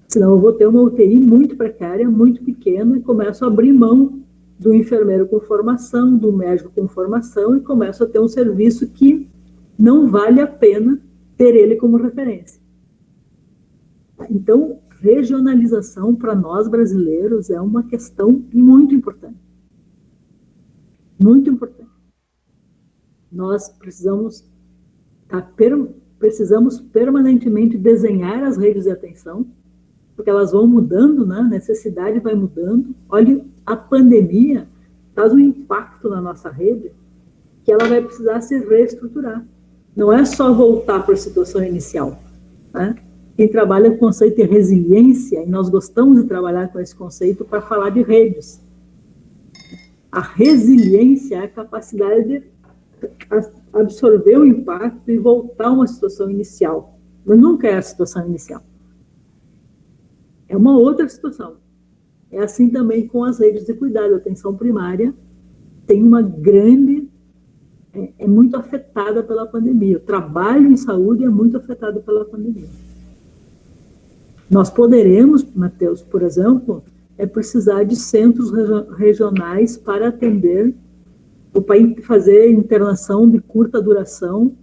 Senão eu vou ter uma UTI muito precária, muito pequena, e começo a abrir mão do enfermeiro com formação, do médico com formação, e começo a ter um serviço que não vale a pena ter ele como referência. Então, regionalização para nós brasileiros é uma questão muito importante. Muito importante. Nós precisamos permanentemente desenhar as redes de atenção, porque elas vão mudando, né? A necessidade vai mudando. Olha, a pandemia faz um impacto na nossa rede que ela vai precisar se reestruturar. Não é só voltar para a situação inicial, né? Quem trabalha com o conceito de resiliência, e nós gostamos de trabalhar com esse conceito para falar de redes. A resiliência é a capacidade de absorver o impacto e voltar a uma situação inicial. Mas nunca é a situação inicial. É uma outra situação. É assim também com as redes de cuidado. A atenção primária tem uma grande... é muito afetada pela pandemia. O trabalho em saúde é muito afetado pela pandemia. Nós poderemos, Matheus, por exemplo, precisar de centros regionais para atender, ou para fazer internação de curta duração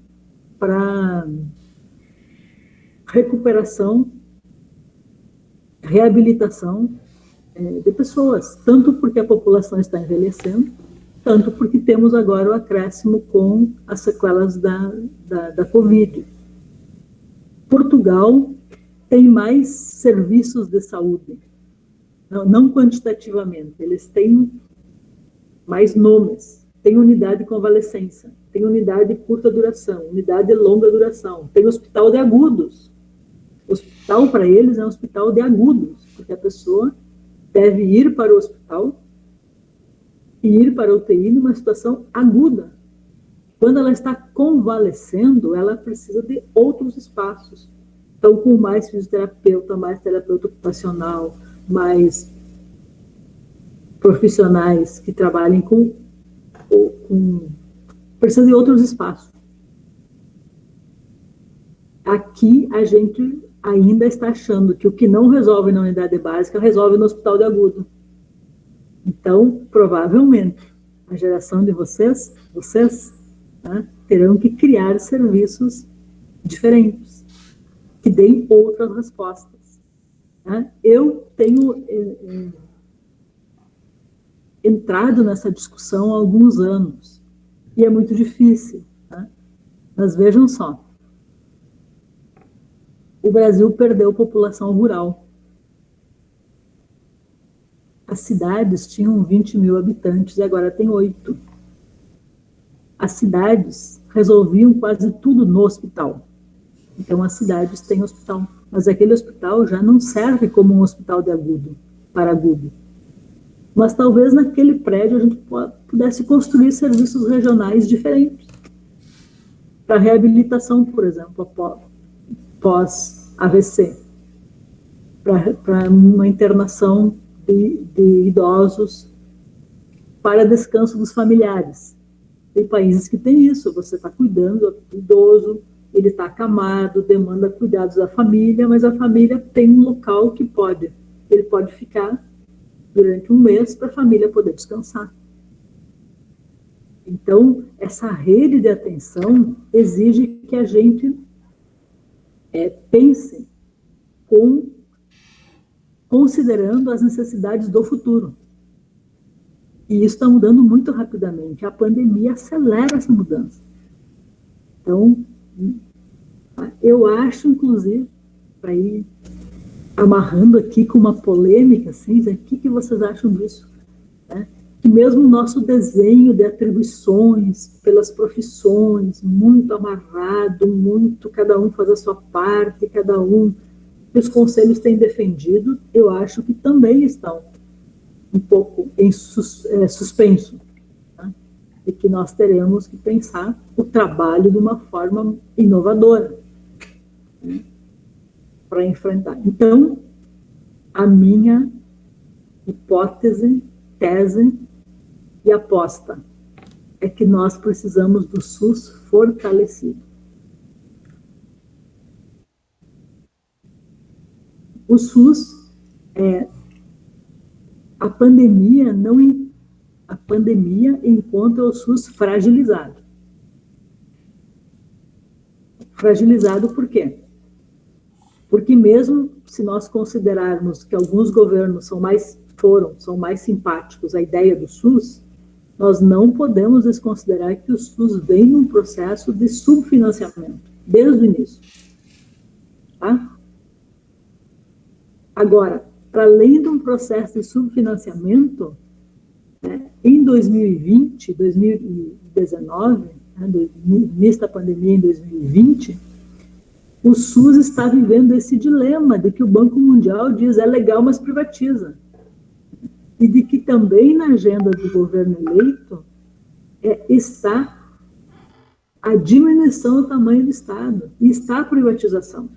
para recuperação, reabilitação de pessoas, tanto porque a população está envelhecendo, tanto porque temos agora o acréscimo com as sequelas da Covid. Portugal tem mais serviços de saúde, não quantitativamente, eles têm mais nomes, tem unidade de convalescência, tem unidade de curta duração, unidade de longa duração, tem hospital de agudos. O hospital para eles é um hospital de agudos, porque a pessoa deve ir para o hospital e ir para a UTI numa situação aguda. Quando ela está convalescendo, ela precisa de outros espaços. Então, com mais fisioterapeuta, mais terapeuta ocupacional, mais profissionais que trabalhem precisa de outros espaços. Aqui, a gente ainda está achando que o que não resolve na unidade básica, resolve no hospital de agudo. Então, provavelmente, a geração de vocês né, terão que criar serviços diferentes, que deem outras respostas. Né? Eu tenho entrado nessa discussão há alguns anos, e é muito difícil. Né? Mas vejam só, o Brasil perdeu população rural. As cidades tinham 20 mil habitantes e agora tem 8. As cidades resolviam quase tudo no hospital. Então, as cidades têm hospital, mas aquele hospital já não serve como um hospital de agudo, para agudo. Mas talvez naquele prédio a gente pudesse construir serviços regionais diferentes. Para reabilitação, por exemplo, pós-AVC. Para uma internação de idosos para descanso dos familiares. Tem países que tem isso, você está cuidando do idoso, ele está acamado, demanda cuidados da família, mas a família tem um local que ele pode ficar durante um mês para a família poder descansar. Então, essa rede de atenção exige que a gente pense considerando as necessidades do futuro. E isso está mudando muito rapidamente. A pandemia acelera essa mudança. Então, eu acho, inclusive, para ir amarrando aqui com uma polêmica, assim, o que vocês acham disso? Né? Que mesmo o nosso desenho de atribuições pelas profissões, muito amarrado, cada um faz a sua parte, cada um, que os conselhos têm defendido, eu acho que também estão um pouco em suspenso, né? E que nós teremos que pensar o trabalho de uma forma inovadora, né? Para enfrentar. Então, a minha hipótese, tese e aposta é que nós precisamos do SUS fortalecido. O SUS a pandemia encontra o SUS fragilizado. Fragilizado por quê? Porque mesmo se nós considerarmos que alguns governos são mais simpáticos à ideia do SUS, nós não podemos desconsiderar que o SUS vem num processo de subfinanciamento, desde o início. Tá? Agora, para além de um processo de subfinanciamento, né, em 2020, 2019, né, no início da pandemia em 2020, o SUS está vivendo esse dilema de que o Banco Mundial diz é legal, mas privatiza. E de que também na agenda do governo eleito está a diminuição do tamanho do Estado e está a privatização.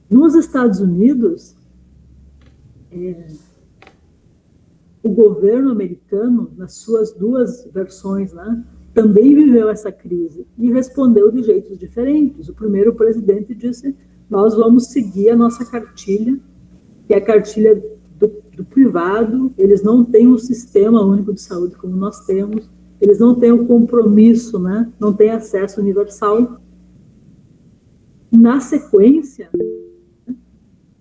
Nos Estados Unidos, o governo americano, nas suas duas versões, né, também viveu essa crise e respondeu de jeitos diferentes. O primeiro presidente disse, nós vamos seguir a nossa cartilha, que é a cartilha do privado, eles não têm um sistema único de saúde como nós temos, eles não têm um compromisso, né, não têm acesso universal. Na sequência,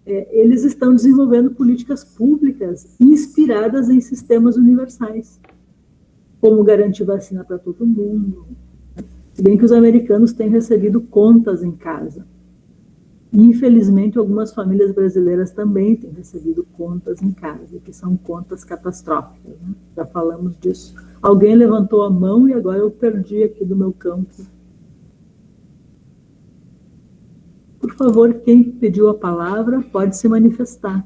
eles estão desenvolvendo políticas públicas inspiradas em sistemas universais, como garantir vacina para todo mundo, se bem que os americanos têm recebido contas em casa. E, infelizmente, algumas famílias brasileiras também têm recebido contas em casa, que são contas catastróficas, né? Já falamos disso. Alguém levantou a mão e agora eu perdi aqui do meu campo. Por favor, quem pediu a palavra pode se manifestar.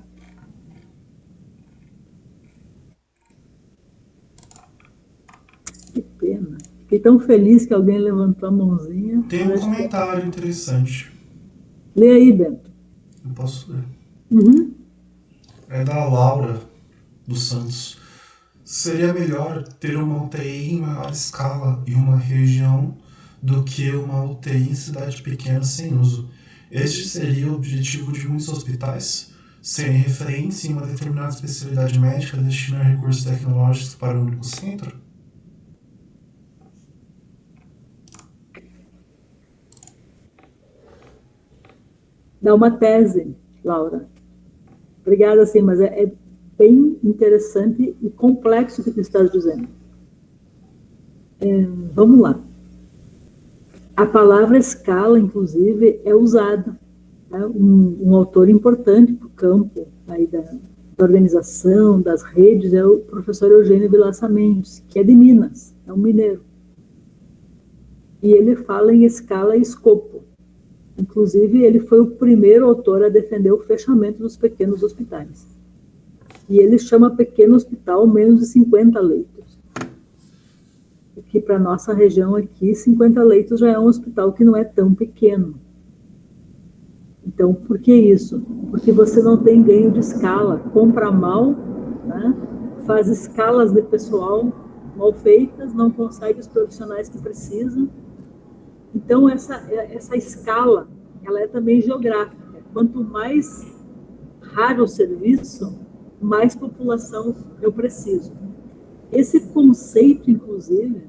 Que pena. Fiquei tão feliz que alguém levantou a mãozinha. Tem um comentário interessante. Lê aí, Bento. Eu posso ler. Uhum. É da Laura dos Santos. Seria melhor ter uma UTI em maior escala em uma região do que uma UTI em cidade pequena sem uso. Este seria o objetivo de muitos hospitais, serem referência em uma determinada especialidade médica, destinar recursos tecnológicos para um único centro? Dá uma tese, Laura. Obrigada, sim, mas é bem interessante e complexo o que tu estás dizendo. Vamos lá. A palavra escala, inclusive, é usada. Né? Um autor importante para o campo aí da organização, das redes, é o professor Eugênio Vilaça Mendes, que é de Minas, é um mineiro. E ele fala em escala e escopo. Inclusive, ele foi o primeiro autor a defender o fechamento dos pequenos hospitais. E ele chama pequeno hospital menos de 50 leitos. Porque para a nossa região aqui, 50 leitos já é um hospital que não é tão pequeno. Então, por que isso? Porque você não tem ganho de escala, compra mal, né? Faz escalas de pessoal mal feitas, não consegue os profissionais que precisam. Então, essa escala, ela é também geográfica. Quanto mais raro o serviço, mais população eu preciso. Esse conceito, inclusive,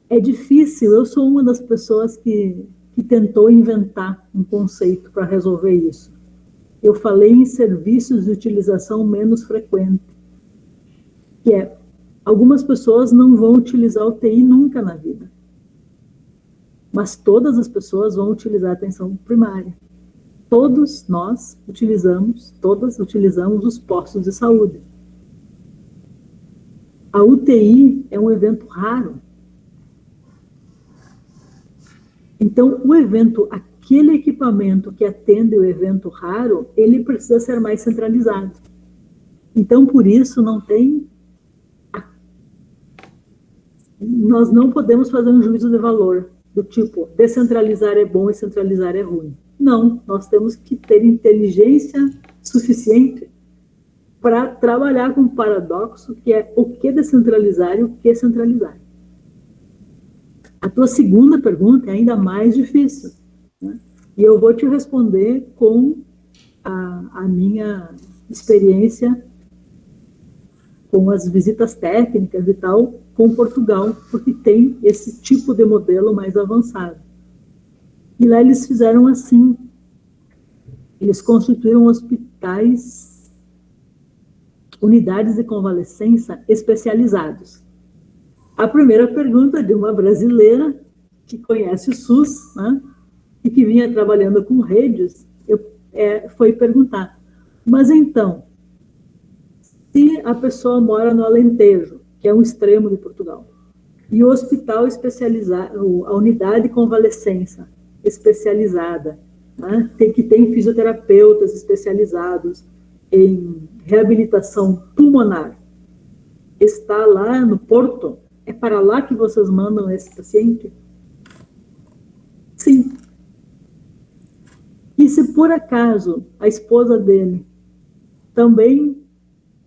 é difícil. Eu sou uma das pessoas que tentou inventar um conceito para resolver isso. Eu falei em serviços de utilização menos frequente, que é, algumas pessoas não vão utilizar o TI nunca na vida, mas todas as pessoas vão utilizar a atenção primária. Todos nós utilizamos os postos de saúde. A UTI é um evento raro. Então, aquele equipamento que atende o evento raro, ele precisa ser mais centralizado. Então, por isso, nós não podemos fazer um juízo de valor do tipo, descentralizar é bom e centralizar é ruim. Não, nós temos que ter inteligência suficiente para trabalhar com o paradoxo que é o que descentralizar e o que centralizar. A tua segunda pergunta é ainda mais difícil, né? E eu vou te responder com a minha experiência com as visitas técnicas e tal, com Portugal, porque tem esse tipo de modelo mais avançado. E lá eles fizeram assim, eles constituíram hospitais, unidades de convalescença especializados. A primeira pergunta de uma brasileira que conhece o SUS, né, e que vinha trabalhando com redes, foi perguntar, mas então, se a pessoa mora no Alentejo, que é um extremo de Portugal, e o hospital especializado, a unidade de convalescença especializada, né, que tem fisioterapeutas especializados em reabilitação pulmonar, está lá no Porto, é para lá que vocês mandam esse paciente? Sim. E se por acaso a esposa dele também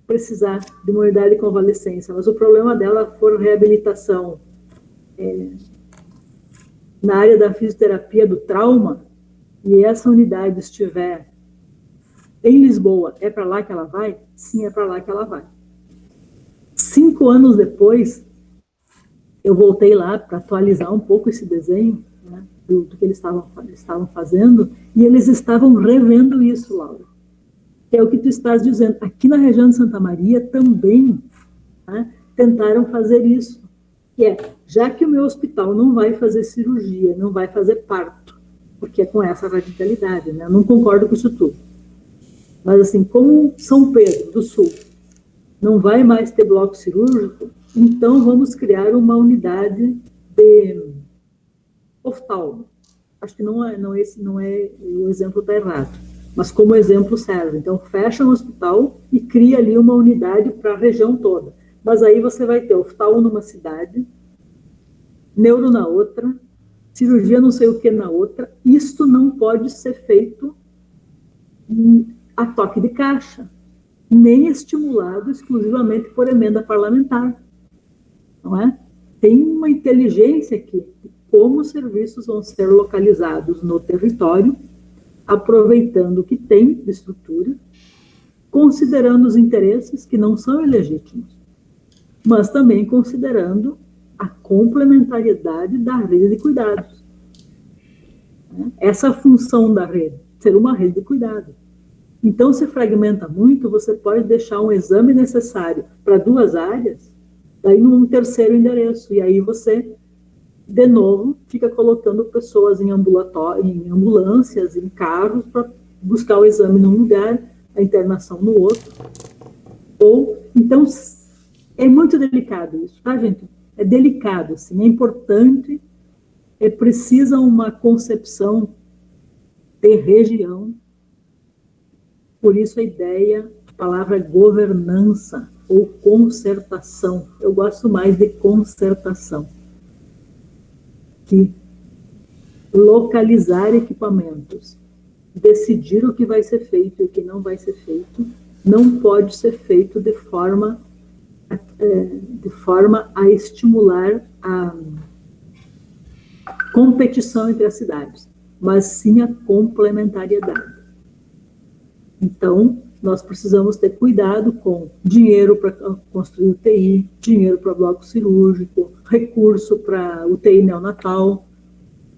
precisar de uma unidade de convalescença, mas o problema dela for reabilitação na área da fisioterapia do trauma, e essa unidade estiver em Lisboa, é para lá que ela vai? Sim, é para lá que ela vai. 5 anos depois, eu voltei lá para atualizar um pouco esse desenho, né, do que eles estavam fazendo, e eles estavam revendo isso, Laura. Que é o que tu estás dizendo. Aqui na região de Santa Maria também, né, tentaram fazer isso. Que é, já que o meu hospital não vai fazer cirurgia, não vai fazer parto, porque é com essa radicalidade, né? Eu não concordo com isso tudo. Mas assim, como São Pedro do Sul não vai mais ter bloco cirúrgico, então vamos criar uma unidade de oftalmo. Acho que esse não é, o exemplo está errado, mas como exemplo serve. Então fecha um hospital e cria ali uma unidade para a região toda. Mas aí você vai ter oftalmo numa cidade, neuro na outra, cirurgia não sei o que na outra. Isto não pode ser feito a toque de caixa, nem estimulado exclusivamente por emenda parlamentar. Não é? Tem uma inteligência aqui de como os serviços vão ser localizados no território, aproveitando o que tem de estrutura, considerando os interesses que não são ilegítimos, mas também considerando a complementariedade da rede de cuidados. Essa função da rede, ser uma rede de cuidado. Então, se fragmenta muito, você pode deixar um exame necessário para 2 áreas, daí num terceiro endereço, e aí você, de novo, fica colocando pessoas em ambulatório, em ambulâncias, em carros, para buscar o exame num lugar, a internação no outro. Então, é muito delicado isso, tá, gente? É delicado, assim, é importante, precisa uma concepção de região Por isso a palavra governança ou concertação. Eu gosto mais de concertação, que localizar equipamentos, decidir o que vai ser feito e o que não vai ser feito, não pode ser feito de forma a estimular a competição entre as cidades, mas sim a complementariedade. Então, nós precisamos ter cuidado com dinheiro para construir UTI, dinheiro para bloco cirúrgico, recurso para UTI neonatal.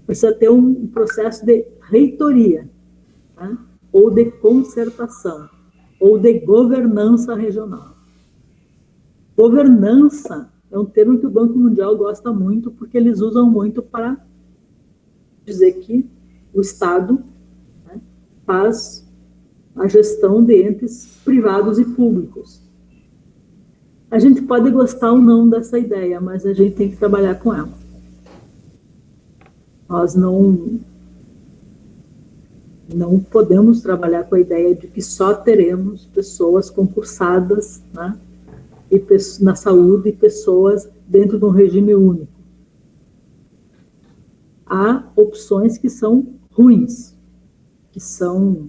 Precisa ter um processo de reitoria, tá? Ou de concertação, ou de governança regional. Governança é um termo que o Banco Mundial gosta muito, porque eles usam muito para dizer que o Estado, né, faz a gestão de entes privados e públicos. A gente pode gostar ou não dessa ideia, mas a gente tem que trabalhar com ela. Nós não podemos trabalhar com a ideia de que só teremos pessoas concursadas, né, na saúde e pessoas dentro de um regime único. Há opções que são ruins, que são...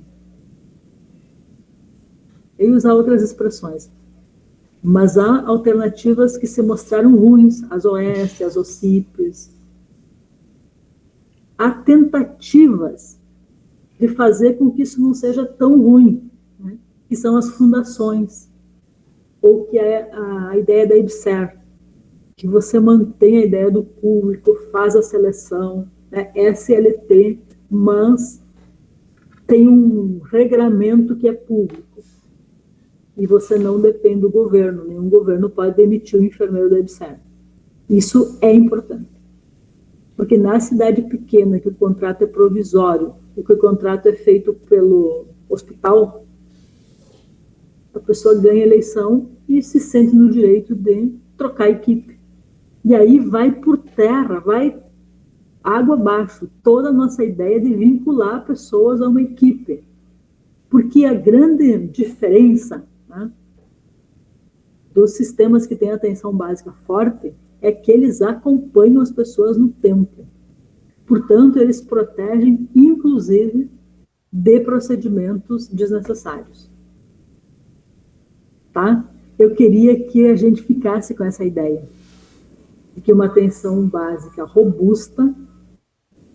Eu ia usar outras expressões, mas há alternativas que se mostraram ruins, as OS, as OCIPs. Há tentativas de fazer com que isso não seja tão ruim, né? Que são as fundações, ou que é a ideia da IBSER, que você mantém a ideia do público, faz a seleção, né? SLT, mas tem um regramento que é público. E você não depende do governo, nenhum governo pode demitir o enfermeiro da IBSER. Isso é importante. Porque na cidade pequena, que o contrato é provisório, e que o contrato é feito pelo hospital, a pessoa ganha eleição e se sente no direito de trocar a equipe. E aí vai por terra, vai água abaixo, toda a nossa ideia de vincular pessoas a uma equipe. Porque a grande diferença, né, dos sistemas que têm atenção básica forte é que eles acompanham as pessoas no tempo. Portanto, eles protegem, inclusive, de procedimentos desnecessários. Tá? Eu queria que a gente ficasse com essa ideia de que uma atenção básica robusta,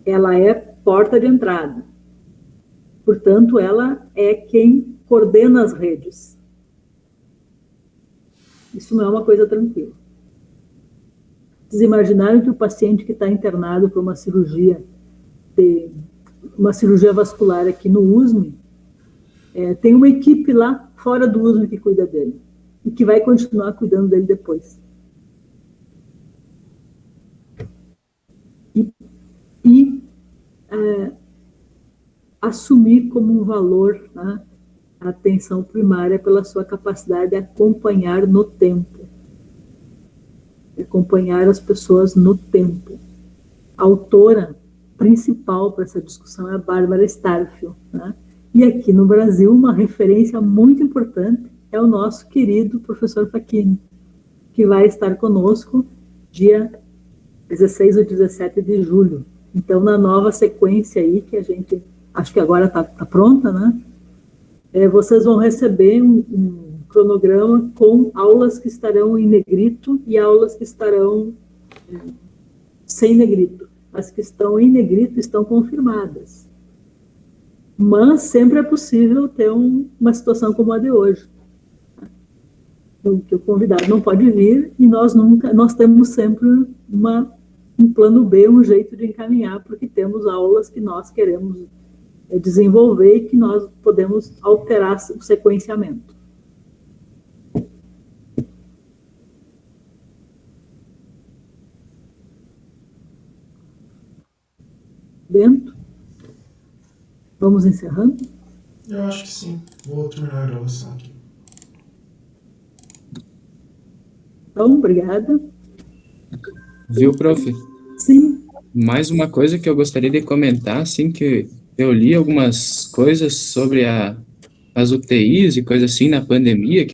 ela é porta de entrada. Portanto, ela é quem coordena as redes. Isso não é uma coisa tranquila. Vocês imaginaram que o paciente que está internado para uma cirurgia vascular aqui no USM, tem uma equipe lá fora do USM que cuida dele e que vai continuar cuidando dele depois. E assumir como um valor, né, a atenção primária pela sua capacidade de acompanhar no tempo. Acompanhar as pessoas no tempo. A autora principal para essa discussão é a Bárbara Starfield, né? E aqui no Brasil, uma referência muito importante é o nosso querido professor Facchini, que vai estar conosco dia 16 ou 17 de julho. Então, na nova sequência aí, que a gente, acho que agora está pronta, né? Vocês vão receber um cronograma com aulas que estarão em negrito e aulas que estarão sem negrito. As que estão em negrito estão confirmadas. Mas sempre é possível ter uma situação como a de hoje. Que o convidado não pode vir e nós temos sempre um plano B, um jeito de encaminhar, porque temos aulas que nós queremos desenvolver e que nós podemos alterar o sequenciamento. Bento? Vamos encerrando? Eu acho que sim. Vou terminar a gravação aqui. Então, obrigada. Viu, prof? Sim. Mais uma coisa que eu gostaria de comentar, assim, que eu li algumas coisas sobre a as UTIs e coisa assim na pandemia,